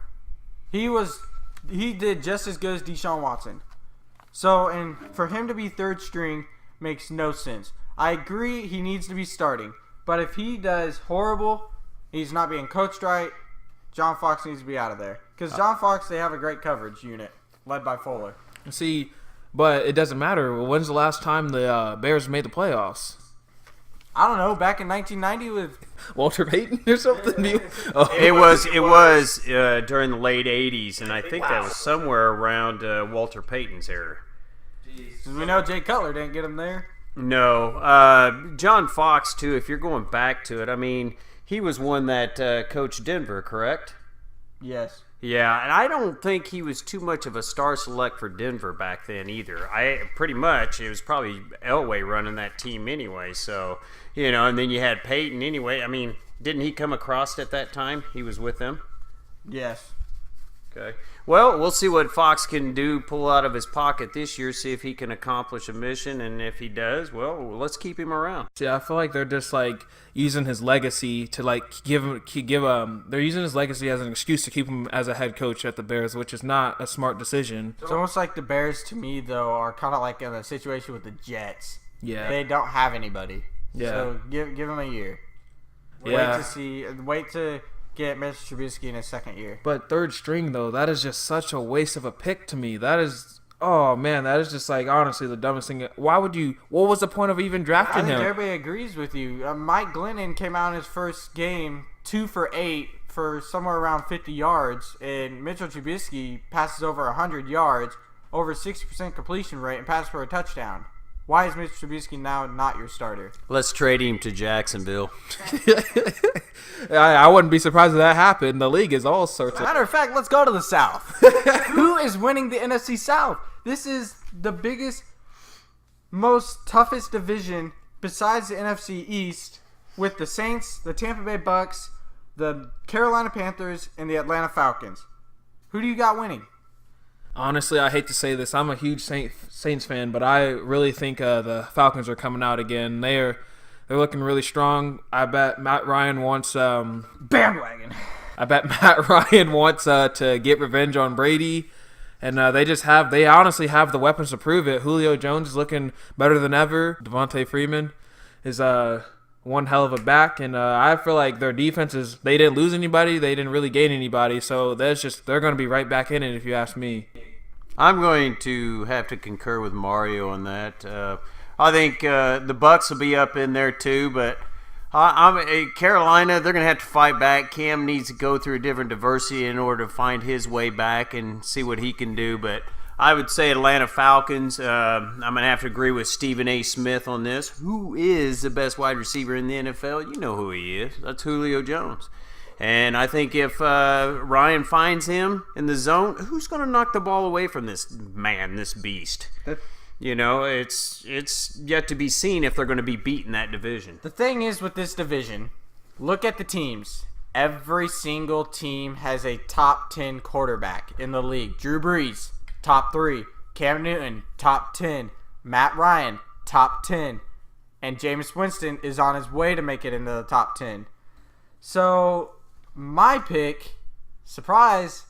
Speaker 2: He did just as good as Deshaun Watson. So, and for him to be third string makes no sense. I agree he needs to be starting. But if he does horrible, he's not being coached right, John Fox needs to be out of there. Because John Fox, they have a great coverage unit led by Fuller.
Speaker 1: See, but it doesn't matter. When's the last time the Bears made the playoffs?
Speaker 2: I don't know, back in 1990 with
Speaker 1: Walter Payton or something?
Speaker 3: It was during the late 80s, and I think that was somewhere around Walter Payton's era.
Speaker 2: We know Jay Cutler didn't get him there.
Speaker 3: No. John Fox, too, if you're going back to it, I mean, he was one that coached Denver, correct?
Speaker 2: Yes.
Speaker 3: Yeah, and I don't think he was too much of a star select for Denver back then either. It was probably Elway running that team anyway, so, and then you had Peyton anyway. I mean, didn't he come across at that time? He was with them?
Speaker 2: Yes.
Speaker 3: Okay. Well, we'll see what Fox can do, pull out of his pocket this year, see if he can accomplish a mission, and if he does, well, let's keep him around.
Speaker 1: See, I feel like they're just like using his legacy to like they're using his legacy as an excuse to keep him as a head coach at the Bears, which is not a smart decision.
Speaker 2: It's almost like the Bears to me though are kind of like in a situation with the Jets.
Speaker 1: Yeah.
Speaker 2: They don't have anybody.
Speaker 1: Yeah.
Speaker 2: So give them a year.
Speaker 1: Yeah.
Speaker 2: Wait to get Mitch Trubisky in his second year.
Speaker 1: But third string though, that is just such a waste of a pick to me. That is, oh man, that is just like honestly the dumbest thing. Why would you? What was the point of even drafting
Speaker 2: I think
Speaker 1: him?
Speaker 2: everybody agrees with you. Mike Glennon came out in his first game 2 for 8 for somewhere around 50 yards, and Mitchell Trubisky passes over 100 yards, over 60% completion rate, and passes for a touchdown. Why is Mitch Trubisky now not your starter?
Speaker 3: Let's trade him to Jacksonville.
Speaker 1: I wouldn't be surprised if that happened. The league is all sorts of.
Speaker 2: Matter of fact, let's go to the South. Who is winning the NFC South? This is the biggest, most toughest division besides the NFC East, with the Saints, the Tampa Bay Bucks, the Carolina Panthers, and the Atlanta Falcons. Who do you got winning?
Speaker 1: Honestly, I hate to say this. I'm a huge Saints fan, but I really think the Falcons are coming out again. They're looking really strong. I bet Matt Ryan wants
Speaker 2: bandwagon.
Speaker 1: I bet Matt Ryan wants to get revenge on Brady, and they honestly have the weapons to prove it. Julio Jones is looking better than ever. Devontae Freeman is one hell of a back, and I feel like their defense they didn't lose anybody, they didn't really gain anybody, so they're going to be right back in it if you ask me.
Speaker 3: I'm going to have to concur with Mario on that. I think the Bucks will be up in there too, but Carolina, they're going to have to fight back. Cam needs to go through a different diversity in order to find his way back and see what he can do, but I would say Atlanta Falcons. I'm going to have to agree with Stephen A. Smith on this. Who is the best wide receiver in the NFL? You know who he is. That's Julio Jones. And I think if Ryan finds him in the zone, who's going to knock the ball away from this man, this beast? You know, it's yet to be seen if they're going to be beating that division.
Speaker 2: The thing is with this division, look at the teams. Every single team has a top 10 quarterback in the league. Drew Brees, top 3. Cam Newton, top 10. Matt Ryan, top 10. And Jameis Winston is on his way to make it into the top 10. So, my pick, surprise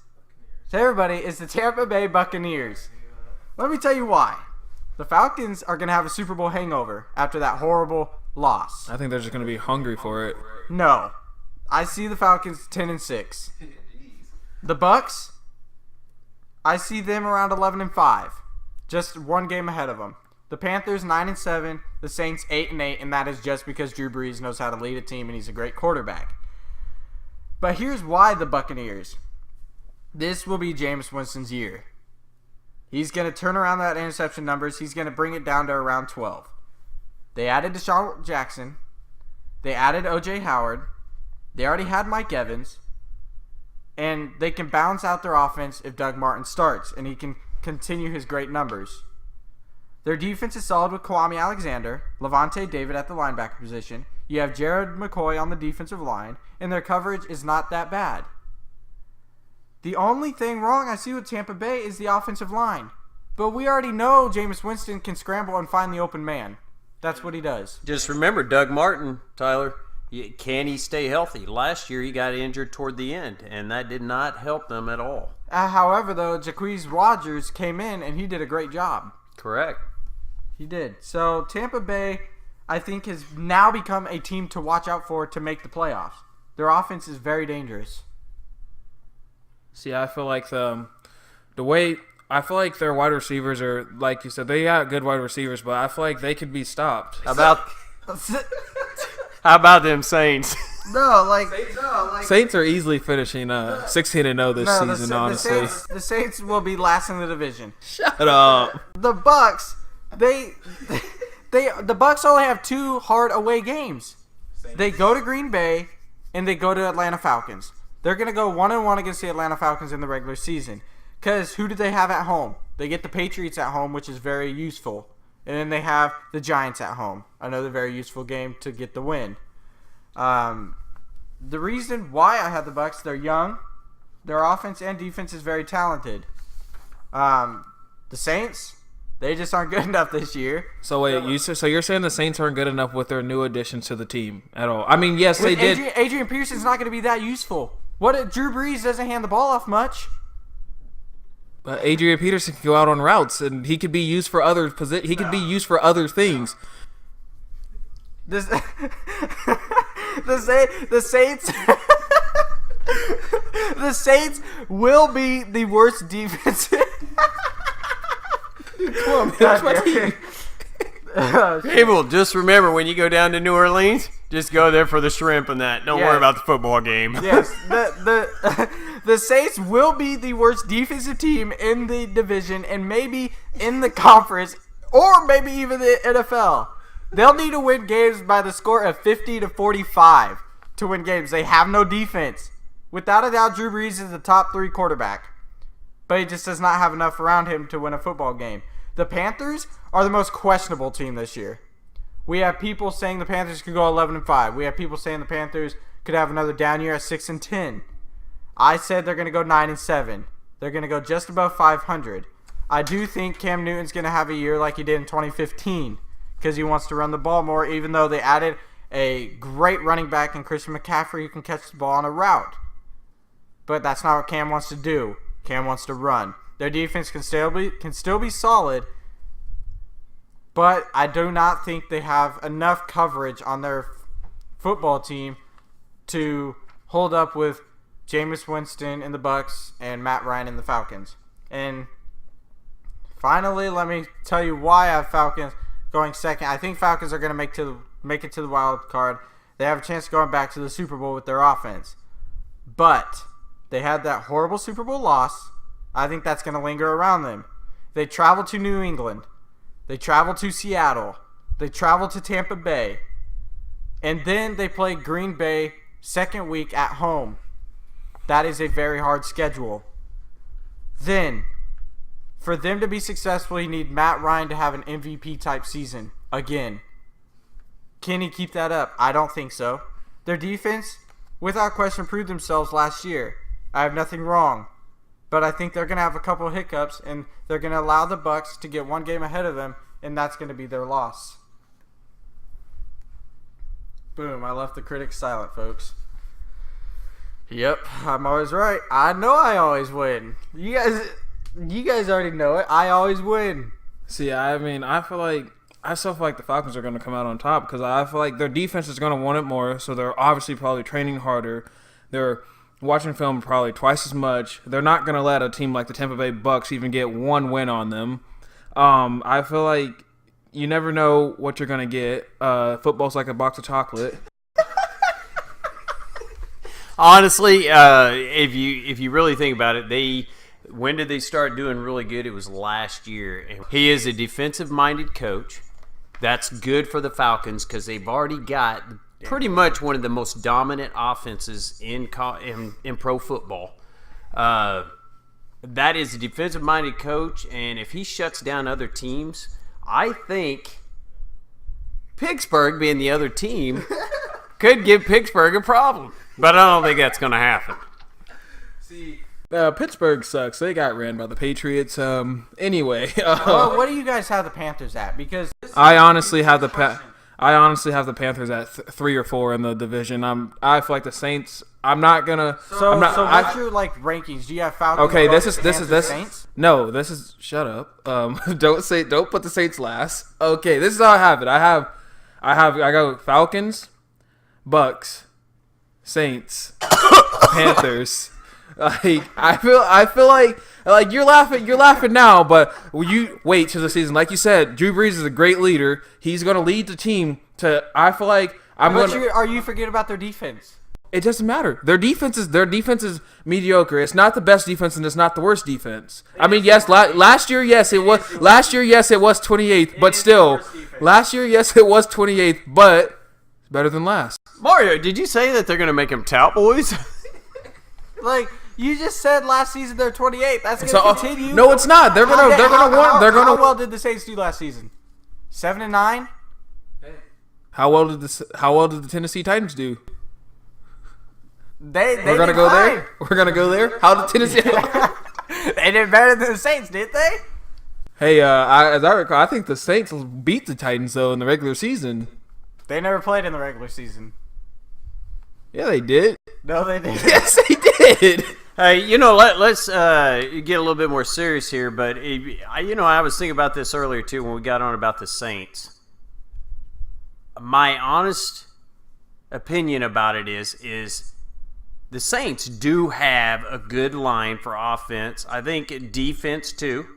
Speaker 2: to everybody, is the Tampa Bay Buccaneers. Let me tell you why. The Falcons are going to have a Super Bowl hangover after that horrible loss.
Speaker 1: I think they're just going to be hungry for it.
Speaker 2: No. I see the Falcons 10-6. The Bucks, I see them around 11-5, just one game ahead of them. The Panthers 9-7, the Saints 8-8, and that is just because Drew Brees knows how to lead a team and he's a great quarterback. But here's why the Buccaneers. This will be Jameis Winston's year. He's going to turn around that interception numbers. He's going to bring it down to around 12. They added Deshaun Jackson. They added O.J. Howard. They already had Mike Evans. And they can balance out their offense if Doug Martin starts, and he can continue his great numbers. Their defense is solid with Kwame Alexander, Levante David at the linebacker position. You have Jared McCoy on the defensive line, and their coverage is not that bad. The only thing wrong I see with Tampa Bay is the offensive line. But we already know Jameis Winston can scramble and find the open man. That's what he does.
Speaker 3: Just remember, Doug Martin, Tyler, can he stay healthy? Last year he got injured toward the end, and that did not help them at all.
Speaker 2: However, though, Jacquizz Rodgers came in, and he did a great job.
Speaker 3: Correct.
Speaker 2: He did. So Tampa Bay, I think, has now become a team to watch out for to make the playoffs. Their offense is very dangerous.
Speaker 1: See, I feel like their wide receivers are, like you said, they got good wide receivers, but I feel like they could be stopped.
Speaker 3: How about them Saints?
Speaker 1: Saints are easily finishing 16-0 this season. Honestly,
Speaker 2: the Saints will be last in the division.
Speaker 1: Shut up.
Speaker 2: The Bucks, the Bucks only have 2 hard away games. They go to Green Bay and they go to Atlanta Falcons. They're going to go 1-1 against the Atlanta Falcons in the regular season. Because who do they have at home? They get the Patriots at home, which is very useful. And then they have the Giants at home. Another very useful game to get the win. The reason why I have the Bucks, they're young. Their offense and defense is very talented. The Saints, they just aren't good enough this year.
Speaker 1: So wait, you're saying the Saints aren't good enough with their new additions to the team at all? I mean, yes, they did.
Speaker 2: Adrian Peterson's not going to be that useful. Drew Brees doesn't hand the ball off much.
Speaker 1: Adrian Peterson can go out on routes, and he could be used for other He could be used for other things.
Speaker 2: The Saints. The Saints will be the worst defense.
Speaker 1: Come on, man, that's my team.
Speaker 3: People, just remember when you go down to New Orleans, just go there for the shrimp and that. Don't worry about the football game.
Speaker 2: Yes, the Saints will be the worst defensive team in the division and maybe in the conference or maybe even the NFL. They'll need to win games by the score of 50-45 to win games. They have no defense. Without a doubt, Drew Brees is the top 3 quarterback, but he just does not have enough around him to win a football game. The Panthers are the most questionable team this year. We have people saying the Panthers could go 11-5. We have people saying the Panthers could have another down year at 6-10. I said they're going to go 9-7. They're going to go just above 500. I do think Cam Newton's going to have a year like he did in 2015 because he wants to run the ball more, even though they added a great running back in Christian McCaffrey who can catch the ball on a route. But that's not what Cam wants to do. Cam wants to run. Their defense can still be solid, but I do not think they have enough coverage on their football team to hold up with Jameis Winston in the Bucs and Matt Ryan in the Falcons. And finally, let me tell you why I have Falcons going second. I think Falcons are going to make it to the wild card. They have a chance of going back to the Super Bowl with their offense. But they had that horrible Super Bowl loss. I think that's going to linger around them. They travel to New England. They travel to Seattle. They travel to Tampa Bay. And then they play Green Bay second week at home. That is a very hard schedule. Then, for them to be successful, you need Matt Ryan to have an MVP-type season again. Can he keep that up? I don't think so. Their defense, without question, proved themselves last year. I have nothing wrong. But I think they're going to have a couple of hiccups, and they're going to allow the Bucs to get one game ahead of them, and that's going to be their loss. Boom, I left the critics silent, folks. Yep, I'm always right. I know I always win. You guys already know it. I always win.
Speaker 1: See, I mean, I still feel like the Falcons are going to come out on top because I feel like their defense is going to want it more, so they're obviously probably training harder. They're watching film probably twice as much. They're not going to let a team like the Tampa Bay Bucs even get one win on them. I feel like you never know what you're going to get. Football's like a box of chocolate.
Speaker 3: Honestly, if you really think about it, when did they start doing really good? It was last year. And he is a defensive-minded coach. That's good for the Falcons because they've already got pretty much one of the most dominant offenses in pro football. That is a defensive-minded coach, and if he shuts down other teams, I think Pittsburgh, being the other team, could give Pittsburgh a problem. But I don't think that's going to happen.
Speaker 1: See, Pittsburgh sucks. They got ran by the Patriots. Anyway,
Speaker 2: well, what do you guys have the Panthers at? Because
Speaker 1: I honestly have the Panthers at 3 or 4 in the division. I feel like the Saints. I'm not gonna.
Speaker 2: So what's your rankings? Do you have Falcons?
Speaker 1: Okay, this is
Speaker 2: Saints?
Speaker 1: No, this is shut up. Don't put the Saints last. Okay, this is how I have it. I go Falcons, Bucks, Saints, Panthers. I feel like you're laughing now, but you wait till the season. Like you said, Drew Brees is a great leader. He's going to lead the team to. I feel like
Speaker 2: are you forgetting about their defense?
Speaker 1: It doesn't matter. Their defense is mediocre. It's not the best defense, and it's not the worst defense. I mean, yes, last year, yes, it was. Last year, yes, it was 28th, but still, last year, yes, it was 28th, but it's better than last.
Speaker 3: Mario, did you say that they're going to make them tout boys?
Speaker 2: You just said last season they're 28th. That's going to continue.
Speaker 1: No, it's not. They're gonna.
Speaker 2: How well did the Saints do last season? 7-9.
Speaker 1: How well did the Tennessee Titans do? We're gonna go there. We're gonna go there. How did Tennessee?
Speaker 2: They did better than the Saints, did they?
Speaker 1: Hey, as I recall, I think the Saints beat the Titans though in the regular season.
Speaker 2: They never played in the regular season.
Speaker 1: Yeah, they did.
Speaker 2: No, they didn't.
Speaker 1: Yes, they did.
Speaker 3: Hey, let's get a little bit more serious here. But I was thinking about this earlier too when we got on about the Saints. My honest opinion about it is the Saints do have a good line for offense. I think defense too.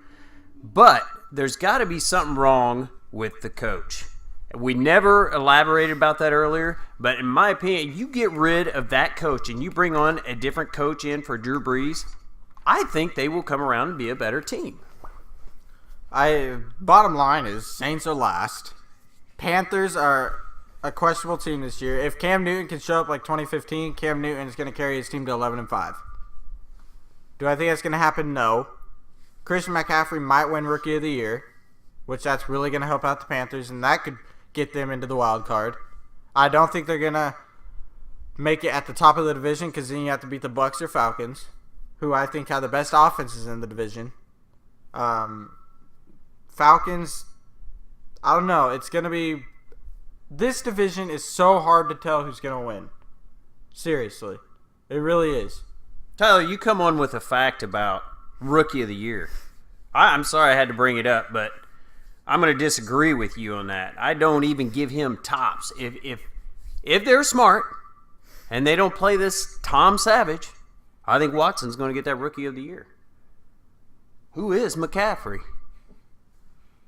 Speaker 3: But there's got to be something wrong with the coach. We never elaborated about that earlier, but in my opinion, you get rid of that coach and you bring on a different coach in for Drew Brees, I think they will come around and be a better team.
Speaker 2: Bottom line is Saints are last. Panthers are a questionable team this year. If Cam Newton can show up like 2015, Cam Newton is going to carry his team to 11-5. Do I think that's going to happen? No. Christian McCaffrey might win Rookie of the Year, which that's really going to help out the Panthers, and that could get them into the wild card. I don't think they're going to make it at the top of the division because then you have to beat the Bucs or Falcons, who I think have the best offenses in the division. Falcons, I don't know. It's going to be... This division is so hard to tell who's going to win. Seriously. It really is.
Speaker 3: Tyler, you come on with a fact about Rookie of the Year. I'm sorry I had to bring it up, but I'm going to disagree with you on that. I don't even give him tops. If they're smart and they don't play this Tom Savage, I think Watson's going to get that Rookie of the Year. Who is McCaffrey?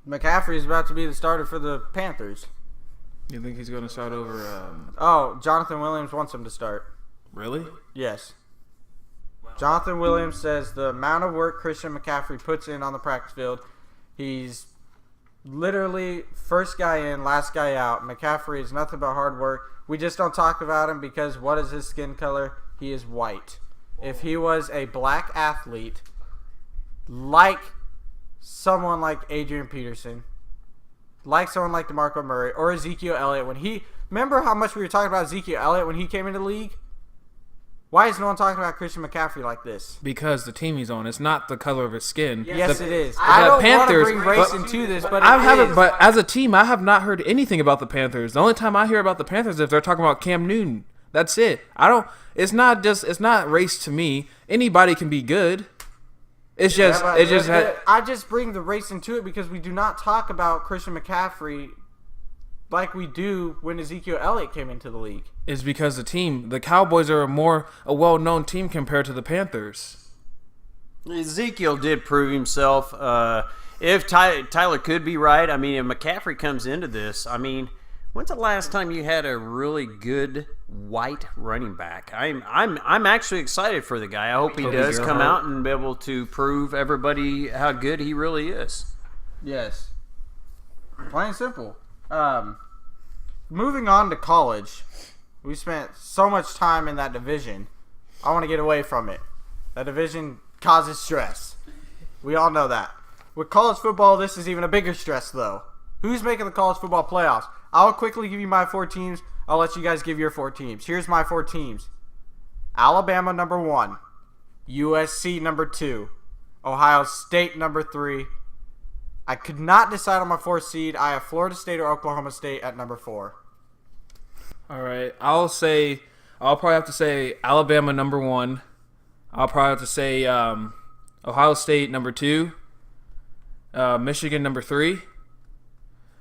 Speaker 2: McCaffrey is about to be the starter for the Panthers.
Speaker 1: You think he's going to start over?
Speaker 2: Jonathan Williams wants him to start.
Speaker 1: Really?
Speaker 2: Yes. Jonathan Williams says the amount of work Christian McCaffrey puts in on the practice field, he's literally first guy in, last guy out. McCaffrey is nothing but hard work. We just don't talk about him because what is his skin color? He is white. If he was a black athlete, like someone like Adrian Peterson, like someone like DeMarco Murray, or Ezekiel Elliott, remember how much we were talking about Ezekiel Elliott when he came into the league? Why is no one talking about Christian McCaffrey like this?
Speaker 1: Because the team he's on, it's not the color of his skin.
Speaker 2: Yes, it is. I don't want to bring race into this, but
Speaker 1: But as a team, I have not heard anything about the Panthers. The only time I hear about the Panthers is if they're talking about Cam Newton. That's it. It's not race to me. Anybody can be good. I
Speaker 2: just bring the race into it because we do not talk about Christian McCaffrey like we do when Ezekiel Elliott came into the league.
Speaker 1: Is because the Cowboys are a well-known team compared to the Panthers.
Speaker 3: Ezekiel did prove himself. If Tyler could be right, if McCaffrey comes into this, when's the last time you had a really good white running back? I'm actually excited for the guy. I hope he does come out and be able to prove everybody how good he really is.
Speaker 2: Yes. Plain and simple. Moving on to college. We spent so much time in that division. I want to get away from it. That division causes stress. We all know that. With college football, this is even a bigger stress, though. Who's making the college football playoffs? I'll quickly give you my 4 teams. I'll let you guys give your 4 teams. Here's my 4 teams. Alabama, number 1. USC, number 2. Ohio State, number 3. I could not decide on my 4th seed. I have Florida State or Oklahoma State at number 4.
Speaker 1: All right. I'll probably have to say Alabama, number 1. I'll probably have to say Ohio State, number 2. Michigan, number 3.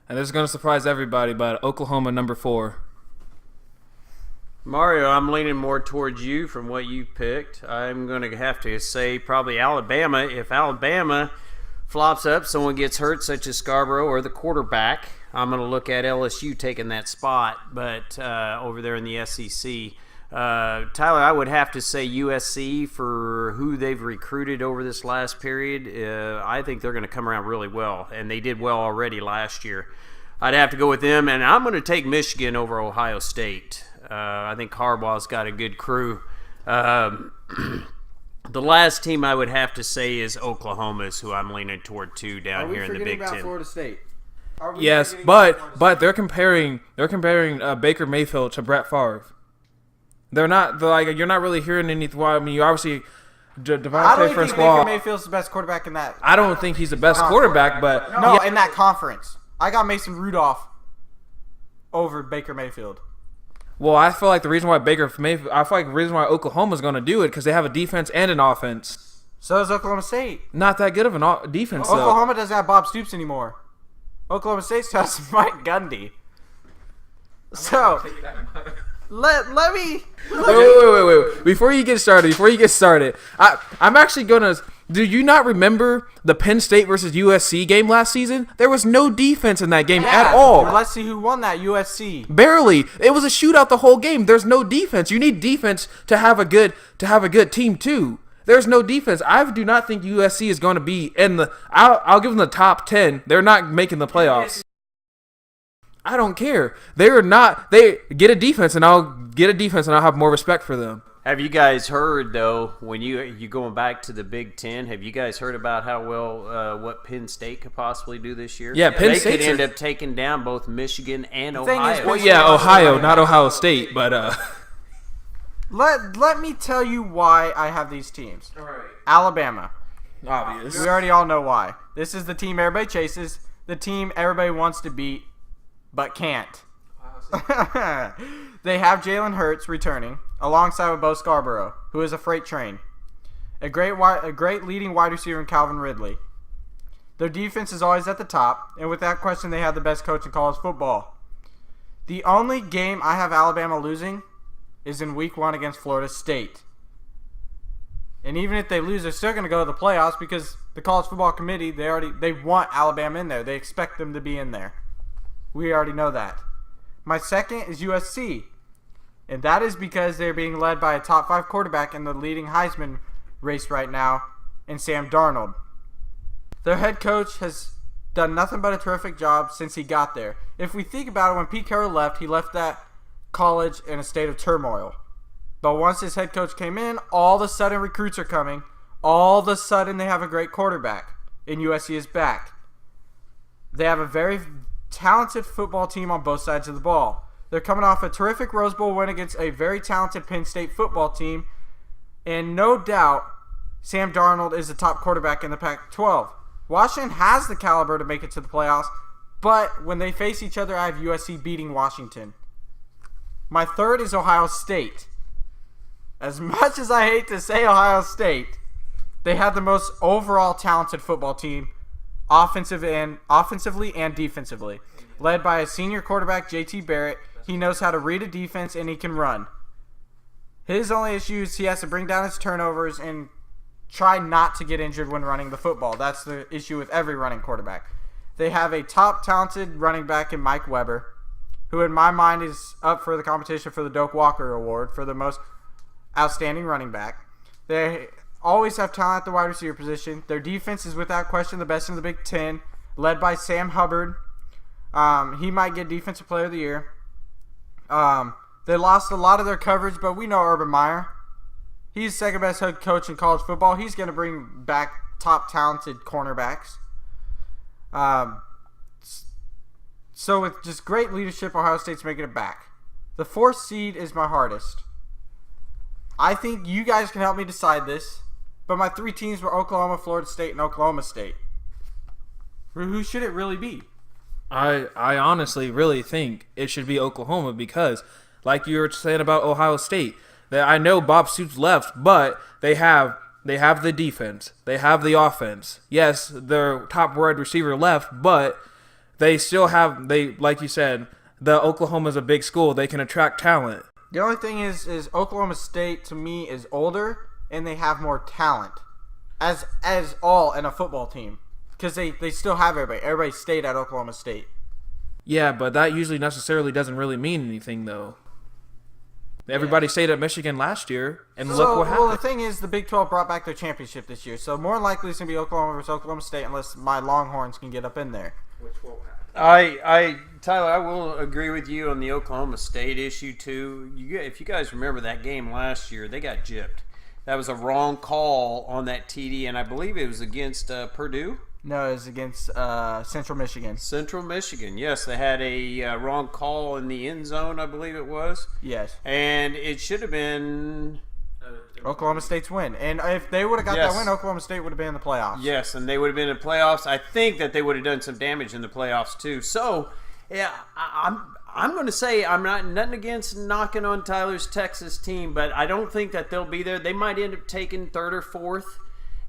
Speaker 1: And this is going to surprise everybody, but Oklahoma, number 4.
Speaker 3: Mario, I'm leaning more towards you from what you picked. I'm going to have to say probably Alabama. If Alabama flops up, someone gets hurt, such as Scarborough or the quarterback, I'm going to look at LSU taking that spot, but over there in the SEC. Tyler, I would have to say USC for who they've recruited over this last period. I think they're going to come around really well, and they did well already last year. I'd have to go with them, and I'm going to take Michigan over Ohio State. I think Harbaugh's got a good crew. The last team I would have to say is Oklahoma, is who I'm leaning toward too down here in the Big Ten.
Speaker 2: Florida State?
Speaker 1: Yes, but they're comparing Baker Mayfield to Brett Favre. They're not like you're not really hearing anything. Well, I mean, you obviously
Speaker 2: I don't
Speaker 1: Devontae
Speaker 2: even
Speaker 1: first
Speaker 2: think
Speaker 1: of all.
Speaker 2: Baker Mayfield's the best quarterback in that.
Speaker 1: I don't think he's the best quarterback, but
Speaker 2: No, in that conference. I got Mason Rudolph over Baker Mayfield.
Speaker 1: Well, I feel like the reason why the reason why Oklahoma's going to do it because they have a defense and an offense.
Speaker 2: So does Oklahoma State.
Speaker 1: Not that good of an defense, though.
Speaker 2: Oklahoma doesn't have Bob Stoops anymore. Oklahoma State still has Mike Gundy. So let me.
Speaker 1: Wait. Before you get started, I'm actually gonna. Do you not remember the Penn State versus USC game last season? There was no defense in that game at all.
Speaker 2: Let's see who won that. USC.
Speaker 1: Barely. It was a shootout the whole game. There's no defense. You need defense to have a good team too. There's no defense. I do not think USC is going to be in the. I'll give them the top 10. They're not making the playoffs. I don't care. They're not. They get a defense, and I'll have more respect for them.
Speaker 3: Have you guys heard, though, when you going back to the Big Ten, have you guys heard about how well what Penn State could possibly do this year?
Speaker 1: Yeah, Penn
Speaker 3: They
Speaker 1: State
Speaker 3: could end up taking down both Michigan and
Speaker 2: thing is,
Speaker 3: Ohio.
Speaker 1: Well, yeah, Ohio, not Ohio State, but
Speaker 2: Let me tell you why I have these teams.
Speaker 1: all right,
Speaker 2: Alabama.
Speaker 1: obvious.
Speaker 2: We already all know why. This is the team everybody chases, the team everybody wants to beat, but can't. They have Jalen Hurts returning, alongside with Bo Scarborough, who is a freight train. A great leading wide receiver in Calvin Ridley. Their defense is always at the top, and without question, they have the best coach in college football. The only game I have Alabama losing is in Week 1 against Florida State. And even if they lose, they're still going to go to the playoffs because the College Football Committee, they want Alabama in there. They expect them to be in there. We already know that. My second is USC, and that is because they're being led by a top 5 quarterback in the leading Heisman race right now, in Sam Darnold. Their head coach has done nothing but a terrific job since he got there. If we think about it, when Pete Carroll left, he left that college in a state of turmoil. But once his head coach came in, all of a sudden recruits are coming. All of a sudden they have a great quarterback, and USC is back. They have a very talented football team on both sides of the ball. They're coming off a terrific Rose Bowl win against a very talented Penn State football team, and no doubt Sam Darnold is the top quarterback in the Pac-12. Washington has the caliber to make it to the playoffs, but when they face each other, I have USC beating Washington. My third is Ohio State. As much as I hate to say Ohio State, they have the most overall talented football team, offensively and defensively. Led by a senior quarterback, JT Barrett. He knows how to read a defense and he can run. His only issue is he has to bring down his turnovers and try not to get injured when running the football. That's the issue with every running quarterback. They have a top talented running back in Mike Weber, who in my mind is up for the competition for the Doak Walker Award for the most outstanding running back. They always have talent at the wide receiver position. Their defense is without question the best in the Big Ten, led by Sam Hubbard. He might get Defensive Player of the Year. They lost a lot of their coverage, but we know Urban Meyer. He's the second best head coach in college football. He's going to bring back top talented cornerbacks. So with just great leadership, Ohio State's making it back. The 4th seed is my hardest. I think you guys can help me decide this, but my 3 teams were Oklahoma, Florida State, and Oklahoma State. Who should it really be?
Speaker 1: I honestly really think it should be Oklahoma because, like you were saying about Ohio State, that I know Bob Stoops left, but they have the defense, they have the offense. Yes, their top wide receiver left, but they still have like you said, the Oklahoma's a big school. They can attract talent.
Speaker 2: The only thing is Oklahoma State to me is older and they have more talent, as all in a football team. Because they still have everybody. Everybody stayed at Oklahoma State.
Speaker 1: Yeah, but that usually necessarily doesn't really mean anything, though. Everybody stayed at Michigan last year, and look what happened.
Speaker 2: Well, the thing is, the Big 12 brought back their championship this year. So more than likely it's going to be Oklahoma versus Oklahoma State unless my Longhorns can get up in there.
Speaker 1: Which won't happen.
Speaker 3: Tyler, I will agree with you on the Oklahoma State issue, too. If you guys remember that game last year, they got gypped. That was a wrong call on that TD, and I believe it was against Purdue.
Speaker 2: No, it was against Central Michigan.
Speaker 3: Central Michigan. Yes, they had a wrong call in the end zone, I believe it was.
Speaker 2: Yes.
Speaker 3: And it should have been...
Speaker 2: Oklahoma State's win. And if they would have got
Speaker 3: Yes.
Speaker 2: that win, Oklahoma State would have been in the playoffs.
Speaker 3: Yes, and they would have been in the playoffs. I think that they would have done some damage in the playoffs too. So, yeah, I'm going to say I'm not nothing against knocking on Tyler's Texas team, but I don't think that they'll be there. They might end up taking third or fourth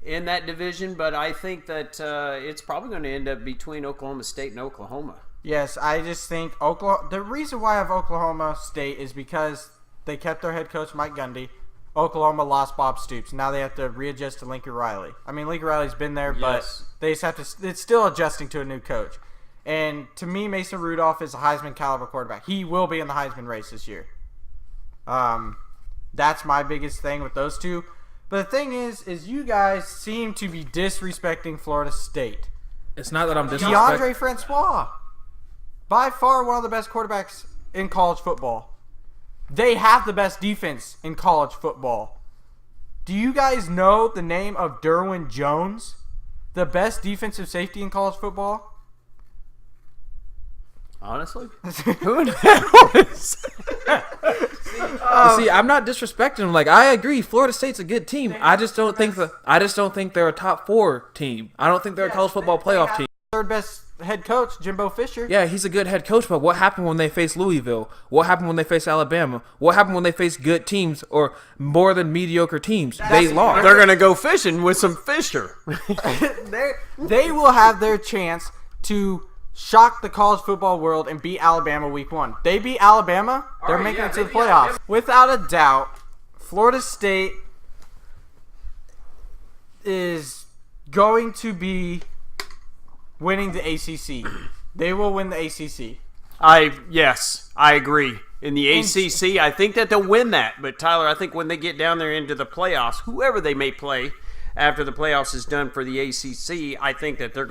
Speaker 3: in that division, but I think that it's probably going to end up between Oklahoma State and Oklahoma.
Speaker 2: Yes, I just think the reason why I have Oklahoma State is because they kept their head coach Mike Gundy. Oklahoma lost Bob Stoops. Now they have to readjust to Lincoln Riley. I mean, Lincoln Riley's been there, but they just have to. It's still adjusting to a new coach. And to me, Mason Rudolph is a Heisman caliber quarterback. He will be in the Heisman race this year. That's my biggest thing with those two. But the thing is you guys seem to be disrespecting Florida State.
Speaker 1: It's not that I'm disrespecting.
Speaker 2: DeAndre Francois, by far one of the best quarterbacks in college football. They have the best defense in college football. Do you guys know the name of Derwin Jones? The best defensive safety in college football?
Speaker 3: Honestly? Who in the hell is
Speaker 1: See, I'm not disrespecting them. Like, I agree, Florida State's a good team. I just don't think they're a top 4 team. I don't think they're a college football playoff team.
Speaker 2: Third best head coach, Jimbo Fisher.
Speaker 1: Yeah, he's a good head coach, but what happened when they faced Louisville? What happened when they faced Alabama? What happened when they faced good teams or more than mediocre teams? They lost.
Speaker 3: They're going to go fishing with some Fisher.
Speaker 2: They will have their chance to shock the college football world and beat Alabama week 1. They beat Alabama, they're making it to the playoffs. Without a doubt, Florida State is going to be winning the ACC. They will win the ACC.
Speaker 3: Yes, I agree. In the ACC, I think that they'll win that. But Tyler, I think when they get down there into the playoffs, whoever they may play after the playoffs is done for the ACC, I think that they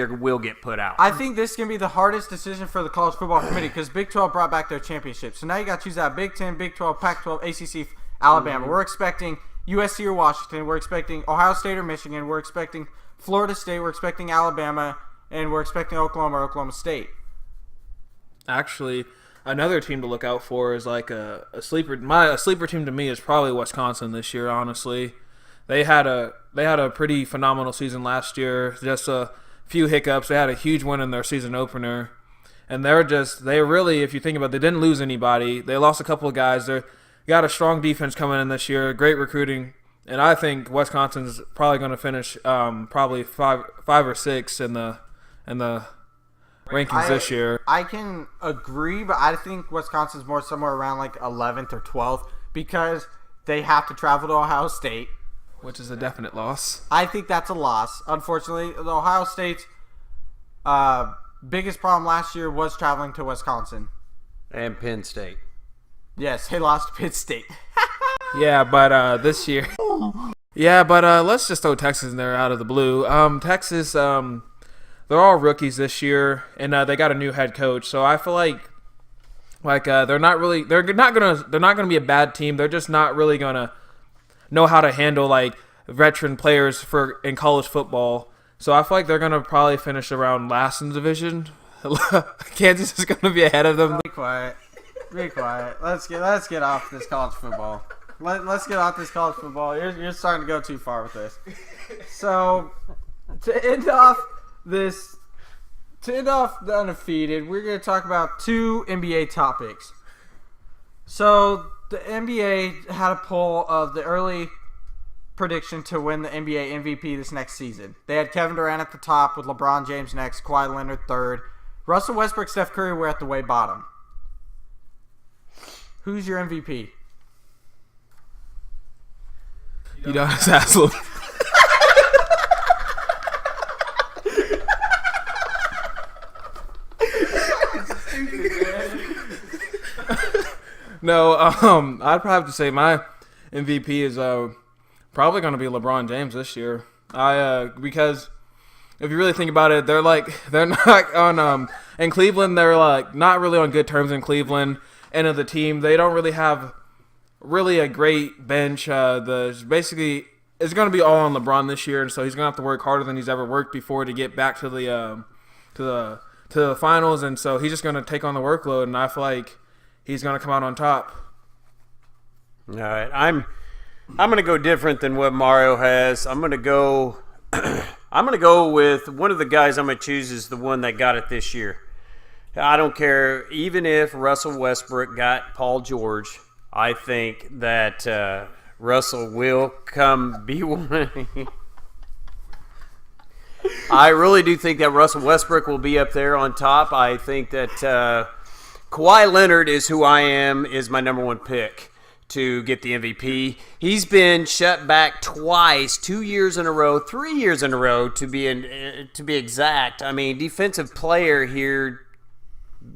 Speaker 3: will get put out.
Speaker 2: I think this is going to be the hardest decision for the college football committee because Big 12 brought back their championship. So now you got to choose out Big 10, Big 12, Pac-12, ACC, Alabama. Mm-hmm. We're expecting USC or Washington. We're expecting Ohio State or Michigan. We're expecting Florida State. We're expecting Alabama. And we're expecting Oklahoma or Oklahoma State.
Speaker 1: Actually, another team to look out for is like a sleeper. A sleeper team to me is probably Wisconsin this year, honestly. They had a pretty phenomenal season last year. Just a few hiccups. They had a huge win in their season opener, and they really, if you think about it, they didn't lose anybody. They lost a couple of guys. They got a strong defense coming in this year. Great recruiting, and I think Wisconsin's probably going to finish probably five or six in the rankings this year.
Speaker 2: I can agree, but I think Wisconsin's more somewhere around like 11th or 12th because they have to travel to Ohio State.
Speaker 1: Which is a definite loss.
Speaker 2: I think that's a loss. Unfortunately, the Ohio State's biggest problem last year was traveling to Wisconsin.
Speaker 3: And Penn State.
Speaker 2: Yes, they lost to Penn State.
Speaker 1: Yeah, but this year... Yeah, but let's just throw Texas in there out of the blue. Texas, they're all rookies this year, and they got a new head coach. So I feel like they're not gonna be a bad team. They're just not really gonna know how to handle like veteran players in college football. So I feel like they're gonna probably finish around last in the division. Kansas is gonna be ahead of them.
Speaker 2: Be quiet. Be quiet. Let's get off this college football. Let's get off this college football. You're starting to go too far with this. So to end off the undefeated, we're gonna talk about 2 NBA topics. So the NBA had a poll of the early prediction to win the NBA MVP this next season. They had Kevin Durant at the top with LeBron James next, Kawhi Leonard third. Russell Westbrook, Steph Curry were at the way bottom. Who's your MVP?
Speaker 1: You don't have to ask them. No, I'd probably have to say my MVP is probably going to be LeBron James this year. Because if you really think about it, they're not on in Cleveland. They're like not really on good terms in Cleveland, and of the team, they don't really have a great bench. Basically it's going to be all on LeBron this year, and so he's going to have to work harder than he's ever worked before to get back to the finals, and so he's just going to take on the workload, and I feel like he's going to come out on top.
Speaker 3: All right, I'm going to go different than what Mario has. I'm going to go with one of the guys I'm going to choose is the one that got it this year. I don't care, even if Russell Westbrook got Paul George, I think that Russell will come be one. I really do think that Russell Westbrook will be up there on top. I think that Kawhi Leonard is who I am, is my number one pick to get the MVP. He's been shut back twice, 2 years in a row, 3 years in a row to be exact. I mean, defensive player here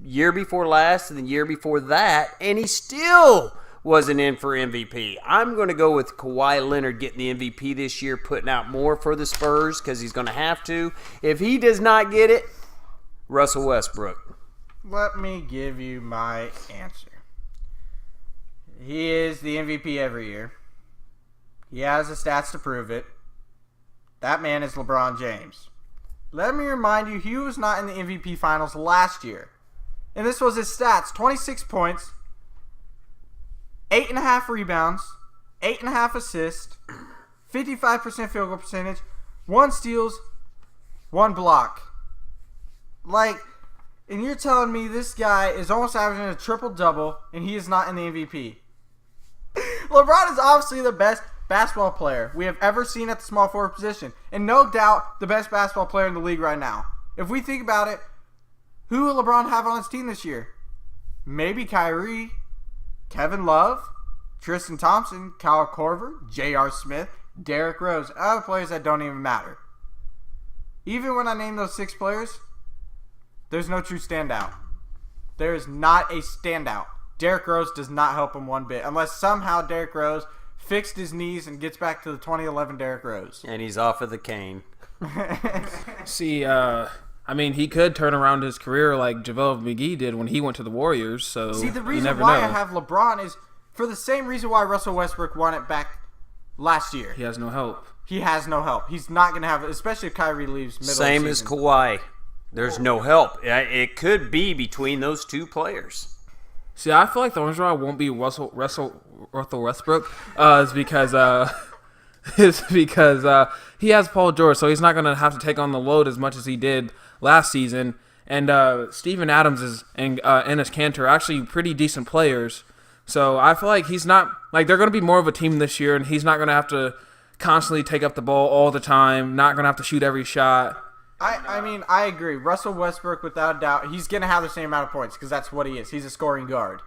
Speaker 3: year before last and the year before that, and he still wasn't in for MVP. I'm going to go with Kawhi Leonard getting the MVP this year, putting out more for the Spurs because he's going to have to. If he does not get it, Russell Westbrook.
Speaker 2: Let me give you my answer. He is the MVP every year. He has the stats to prove it. That man is LeBron James. Let me remind you, he was not in the MVP finals last year. And this was his stats. 26 points, 8.5 rebounds, 8.5 assists, 55% field goal percentage, 1 steals, 1 block. Like, and you're telling me this guy is almost averaging a triple-double and he is not in the MVP. LeBron is obviously the best basketball player we have ever seen at the small forward position. And no doubt the best basketball player in the league right now. If we think about it, who will LeBron have on his team this year? Maybe Kyrie, Kevin Love, Tristan Thompson, Kyle Korver, J.R. Smith, Derrick Rose, other players that don't even matter. Even when I name those 6 players, there's no true standout. There is not a standout. Derrick Rose does not help him one bit, unless somehow Derrick Rose fixed his knees and gets back to the 2011 Derrick Rose.
Speaker 3: And he's off of the cane.
Speaker 1: See, I mean, he could turn around his career like JaVale McGee did when he went to the Warriors. So
Speaker 2: see, the reason why I have LeBron is for the same reason why Russell Westbrook won it back last year.
Speaker 1: He has no help.
Speaker 2: He has no help. He's not going to have it, especially if Kyrie leaves middle
Speaker 3: Same
Speaker 2: of the
Speaker 3: as
Speaker 2: season.
Speaker 3: Kawhi. There's no help. It could be between those two players.
Speaker 1: See, I feel like the reason why I won't be Russell Westbrook is because he has Paul George, so he's not going to have to take on the load as much as he did last season. And Steven Adams and Enes Kanter are actually pretty decent players. So I feel like he's not like they're going to be more of a team this year, and he's not going to have to constantly take up the ball all the time. Not going to have to shoot every shot.
Speaker 2: I mean, I agree. Russell Westbrook, without a doubt, he's going to have the same amount of points because that's what he is. He's a scoring guard.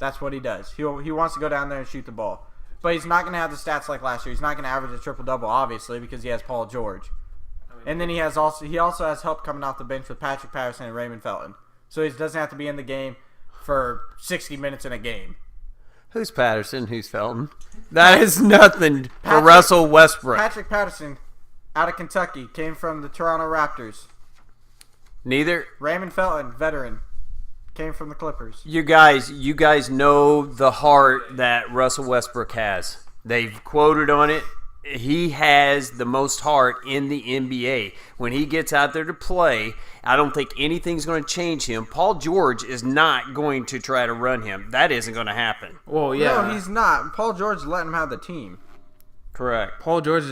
Speaker 2: That's what he does. He wants to go down there and shoot the ball. But he's not going to have the stats like last year. He's not going to average a triple-double, obviously, because he has Paul George. And then he also has help coming off the bench with Patrick Patterson and Raymond Felton. So he doesn't have to be in the game for 60 minutes in a game.
Speaker 3: Who's Patterson? Who's Felton? That is nothing for Russell Westbrook.
Speaker 2: Patrick Patterson, out of Kentucky, came from the Toronto Raptors.
Speaker 3: Neither.
Speaker 2: Raymond Felton, veteran, came from the Clippers.
Speaker 3: You guys know the heart that Russell Westbrook has. They've quoted on it. He has the most heart in the NBA. When he gets out there to play, I don't think anything's going to change him. Paul George is not going to try to run him. That isn't going to happen.
Speaker 1: Well, yeah.
Speaker 2: No, he's not. Paul George let him have the team.
Speaker 3: Correct.
Speaker 1: Paul George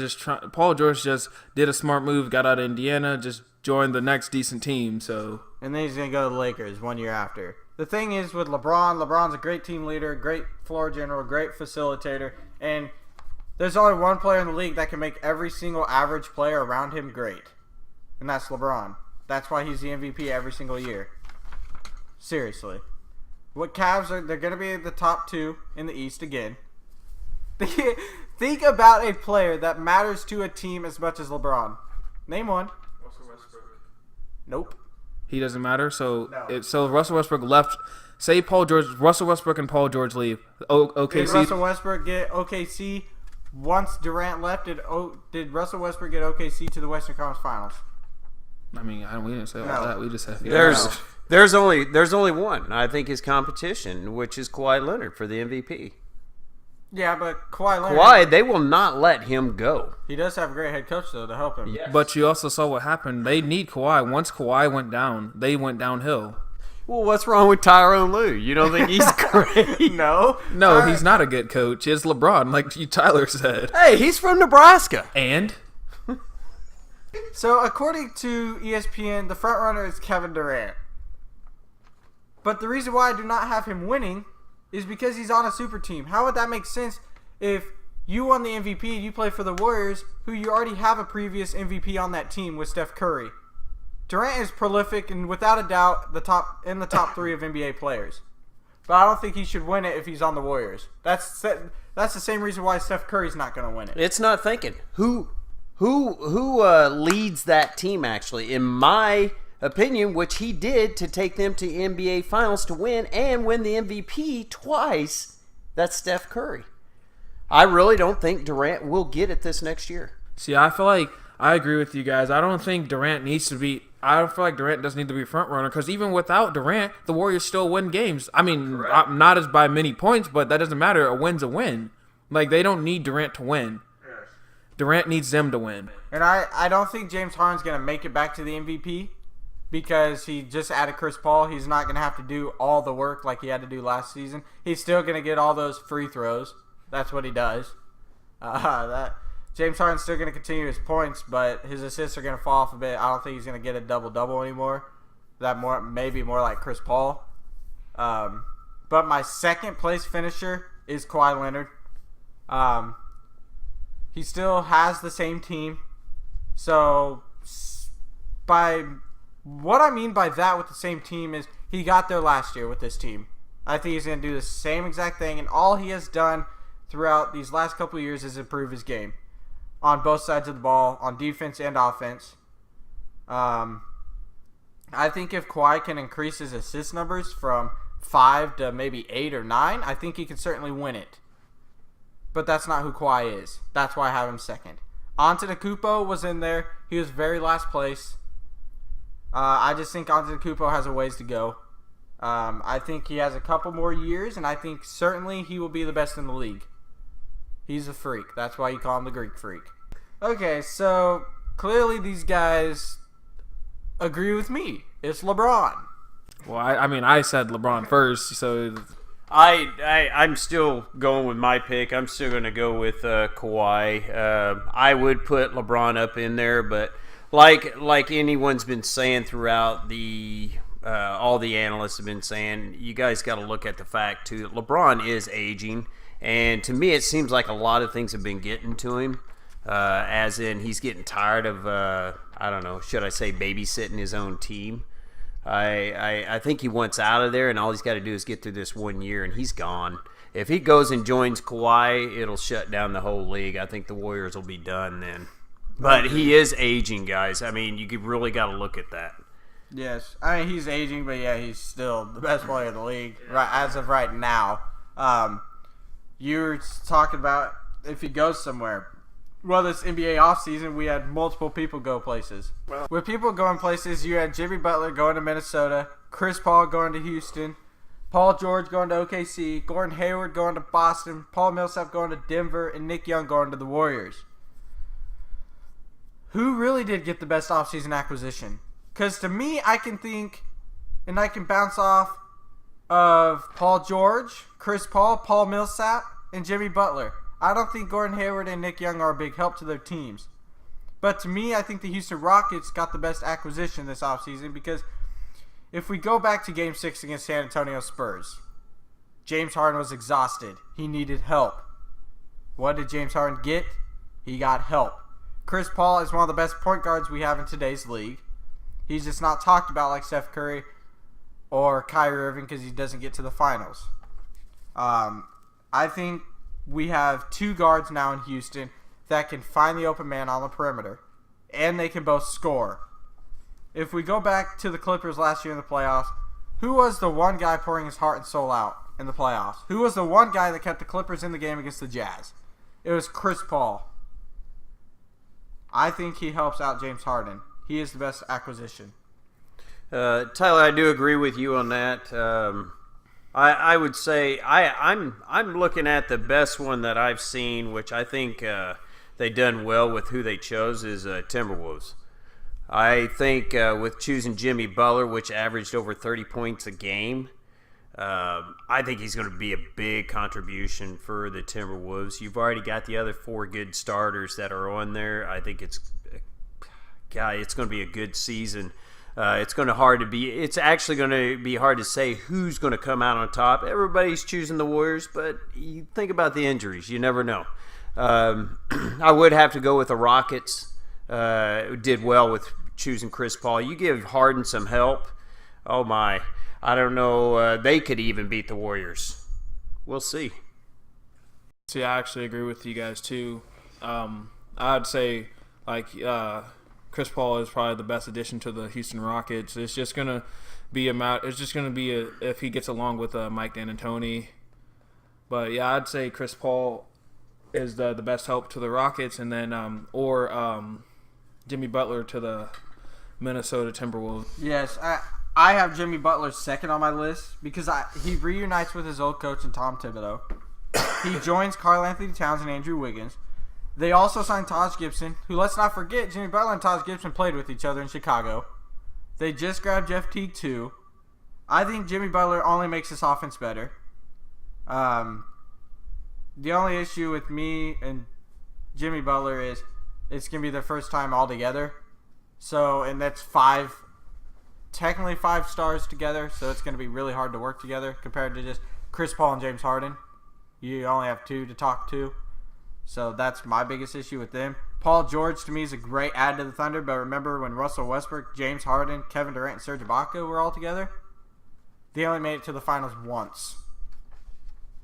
Speaker 1: just did a smart move, got out of Indiana, just joined the next decent team. So
Speaker 2: and then he's going to go to the Lakers 1 year after. The thing is with LeBron's a great team leader, great floor general, great facilitator, and there's only one player in the league that can make every single average player around him great, and that's LeBron. That's why he's the MVP every single year. Seriously. What Cavs are, they're going to be the top 2 in the East again. Think about a player that matters to a team as much as LeBron. Name one.
Speaker 1: Russell Westbrook.
Speaker 2: Nope.
Speaker 1: He doesn't matter. So
Speaker 2: No.
Speaker 1: so Russell Westbrook left. Say Russell Westbrook and Paul George leave. OKC.
Speaker 2: Did Russell Westbrook get OKC once Durant left? Did Russell Westbrook get OKC to the Western Conference Finals?
Speaker 1: I mean, we didn't say all
Speaker 2: No.
Speaker 1: that. We just said
Speaker 3: There's only one. I think his competition, which is Kawhi Leonard for the MVP.
Speaker 2: Yeah, but Kawhi Leonard...
Speaker 3: Kawhi, they will not let him go.
Speaker 2: He does have a great head coach, though, to help him.
Speaker 3: Yes.
Speaker 1: But you also saw what happened. They need Kawhi. Once Kawhi went down, they went downhill.
Speaker 3: Well, what's wrong with Tyronn Lue? You don't think he's great?
Speaker 2: No.
Speaker 1: No, he's not a good coach. It's LeBron, like Tyler said.
Speaker 3: Hey, he's from Nebraska.
Speaker 1: And?
Speaker 2: So, according to ESPN, the front runner is Kevin Durant. But the reason why I do not have him winning is because he's on a super team. How would that make sense if you won the MVP, you play for the Warriors, who you already have a previous MVP on that team with Steph Curry? Durant is prolific and without a doubt in the top 3 of NBA players. But I don't think he should win it if he's on the Warriors. That's the same reason why Steph Curry's not going to win it.
Speaker 3: It's not thinking. Who leads that team, actually? In my opinion, which he did to take them to NBA Finals to win and win the MVP twice, that's Steph Curry. I really don't think Durant will get it this next year.
Speaker 1: See, I feel like I agree with you guys. I don't think Durant needs to be... I don't feel like Durant doesn't need to be front runner because even without Durant, the Warriors still win games. I mean, not as by many points, but that doesn't matter. A win's a win. Like, they don't need Durant to win. Durant needs them to win.
Speaker 2: And I don't think James Harden's going to make it back to the MVP because he just added Chris Paul. He's not going to have to do all the work like he had to do last season. He's still going to get all those free throws. That's what he does. James Harden's still going to continue his points, but his assists are going to fall off a bit. I don't think he's going to get a double-double anymore. Maybe more like Chris Paul. But my second place finisher is Kawhi Leonard. He still has the same team. So, by what I mean by that with the same team is he got there last year with this team. I think he's going to do the same exact thing, and all he has done throughout these last couple of years is improve his game on both sides of the ball, on defense and offense. I think if Kawhi can increase his assist numbers from 5 to maybe 8 or 9, I think he can certainly win it. But that's not who Kawhi is. That's why I have him second. Antetokounmpo was in there. He was very last place. I just think Antetokounmpo has a ways to go. I think he has a couple more years, and I think certainly he will be the best in the league. He's a freak. That's why you call him the Greek freak. Okay, so clearly these guys agree with me. It's LeBron.
Speaker 1: Well, I mean, I said LeBron first, so...
Speaker 3: I'm still going with my pick. I'm still going to go with Kawhi. I would put LeBron up in there, but like anyone's been saying throughout all the analysts have been saying, you guys got to look at the fact too. LeBron is aging, and to me, it seems like a lot of things have been getting to him. As in, he's getting tired of I don't know, should I say babysitting his own team? I think he wants out of there, and all he's got to do is get through this 1 year, and he's gone. If he goes and joins Kawhi, it'll shut down the whole league. I think the Warriors will be done then. But he is aging, guys. I mean, you really got to look at that.
Speaker 2: Yes. I mean, he's aging, but yeah, he's still the best player in the league right as of right now. You were talking about if he goes somewhere. Well, this NBA offseason, we had multiple people go places. Well, with people going places, you had Jimmy Butler going to Minnesota, Chris Paul going to Houston, Paul George going to OKC, Gordon Hayward going to Boston, Paul Millsap going to Denver, and Nick Young going to the Warriors. Who really did get the best offseason acquisition? Because to me, I can think, and I can bounce off of Paul George, Chris Paul, Paul Millsap, and Jimmy Butler. I don't think Gordon Hayward and Nick Young are a big help to their teams. But to me, I think the Houston Rockets got the best acquisition this offseason because if we go back to Game 6 against San Antonio Spurs, James Harden was exhausted. He needed help. What did James Harden get? He got help. Chris Paul is one of the best point guards we have in today's league. He's just not talked about like Steph Curry or Kyrie Irving because he doesn't get to the finals. I think we have 2 guards now in Houston that can find the open man on the perimeter, and they can both score. If we go back to the Clippers last year in the playoffs, who was the one guy pouring his heart and soul out in the playoffs? Who was the one guy that kept the Clippers in the game against the Jazz? It was Chris Paul. I think he helps out James Harden. He is the best acquisition.
Speaker 3: Tyler, I do agree with you on that. I would say I'm looking at the best one that I've seen, which I think they done well with who they chose, is Timberwolves. I think with choosing Jimmy Butler, which averaged over 30 points a game, I think he's going to be a big contribution for the Timberwolves. You've already got the other 4 good starters that are on there. I think it's going to be a good season. It's actually going to be hard to say who's going to come out on top. Everybody's choosing the Warriors, but you think about the injuries. You never know. I would have to go with the Rockets. Did well with choosing Chris Paul. You give Harden some help. Oh my. I don't know. They could even beat the Warriors. We'll see.
Speaker 1: See, I actually agree with you guys too. I'd say Chris Paul is probably the best addition to the Houston Rockets. It's just gonna be if he gets along with Mike D'Antoni. But yeah, I'd say Chris Paul is the best help to the Rockets, and then Jimmy Butler to the Minnesota Timberwolves.
Speaker 2: Yes, I have Jimmy Butler second on my list because he reunites with his old coach and Tom Thibodeau. He joins Karl Anthony Towns and Andrew Wiggins. They also signed Taj Gibson, who, let's not forget, Jimmy Butler and Taj Gibson played with each other in Chicago. They just grabbed Jeff Teague too. I think Jimmy Butler only makes this offense better. The only issue with me and Jimmy Butler is it's going to be their first time all together. So, and that's technically 5 stars together, so it's going to be really hard to work together compared to just Chris Paul and James Harden. You only have 2 to talk to. So that's my biggest issue with them. Paul George, to me, is a great add to the Thunder, but remember when Russell Westbrook, James Harden, Kevin Durant, and Serge Ibaka were all together? They only made it to the finals once.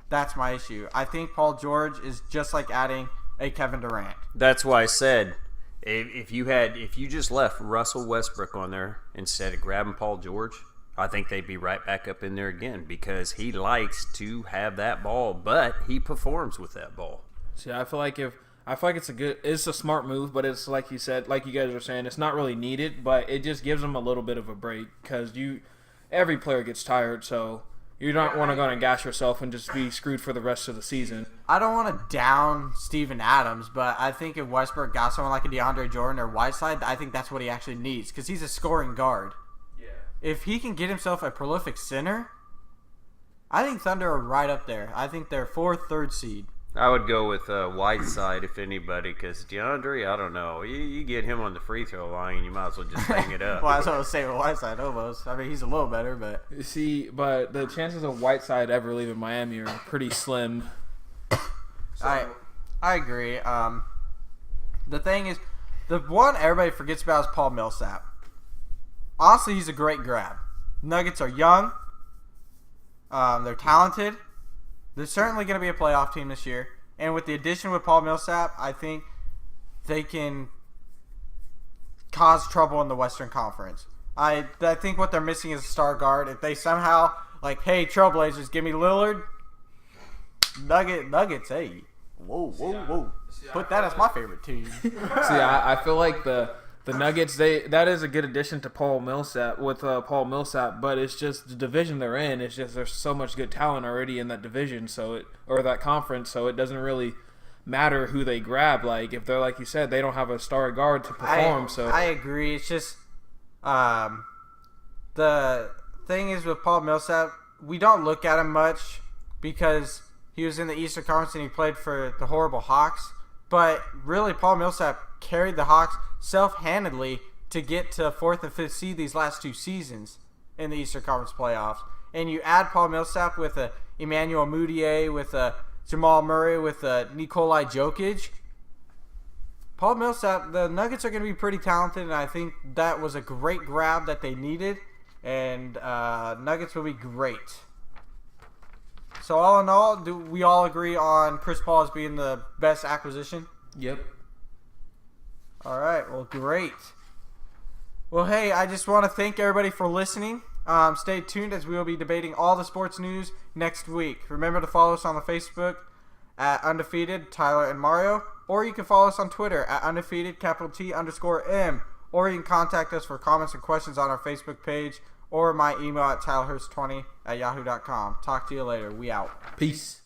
Speaker 2: That's my issue. I think Paul George is just like adding a Kevin Durant.
Speaker 3: That's why I said if you just left Russell Westbrook on there instead of grabbing Paul George, I think they'd be right back up in there again because he likes to have that ball, but he performs with that ball.
Speaker 1: See, I feel like it's a smart move, but it's like you said, like you guys were saying, it's not really needed, but it just gives them a little bit of a break because every player gets tired, so you don't want to go and gas yourself and just be screwed for the rest of the season.
Speaker 2: I don't want to down Steven Adams, but I think if Westbrook got someone like a DeAndre Jordan or Whiteside, I think that's what he actually needs because he's a scoring guard. Yeah. If he can get himself a prolific center, I think Thunder are right up there. I think they're 4th, 3rd seed.
Speaker 3: I would go with Whiteside if anybody, because DeAndre, I don't know. You get him on the free throw line, and you might as well just hang it up.
Speaker 2: Well, that's what I was saying with Whiteside almost. I mean, he's a little better, but...
Speaker 1: See, but the chances of Whiteside ever leaving Miami are pretty slim.
Speaker 2: So. I agree. The thing is, the one everybody forgets about is Paul Millsap. Honestly, he's a great grab. Nuggets are young. They're talented. They're certainly going to be a playoff team this year. And with the addition with Paul Millsap, I think they can cause trouble in the Western Conference. I think what they're missing is a star guard. If they somehow, hey, Trailblazers, give me Lillard, Nuggets, hey. Whoa. Put that as my favorite team.
Speaker 1: See, I feel like the Nuggets, that is a good addition to Paul Millsap, but it's just the division they're in. It's just there's so much good talent already in that division, or that conference, so it doesn't really matter who they grab. Like if they're like you said, they don't have a star guard to perform.
Speaker 2: I agree. It's just the thing is with Paul Millsap, we don't look at him much because he was in the Eastern Conference and he played for the horrible Hawks. But really, Paul Millsap carried the Hawks self-handedly to get to 4th and 5th seed these last 2 seasons in the Eastern Conference playoffs. And you add Paul Millsap with a Emmanuel Mudiay, with a Jamal Murray, with a Nikolai Jokic. Paul Millsap, the Nuggets are going to be pretty talented, and I think that was a great grab that they needed. And Nuggets will be great. So all in all, do we all agree on Chris Paul as being the best acquisition?
Speaker 1: Yep.
Speaker 2: All right. Well, great. Well, hey, I just want to thank everybody for listening. Stay tuned as we will be debating all the sports news next week. Remember to follow us on the Facebook at Undefeated, Tyler and Mario. Or you can follow us on Twitter at Undefeated, _T_M. Or you can contact us for comments and questions on our Facebook page or my email at tylerhurst20@yahoo.com. Talk to you later. We out.
Speaker 1: Peace.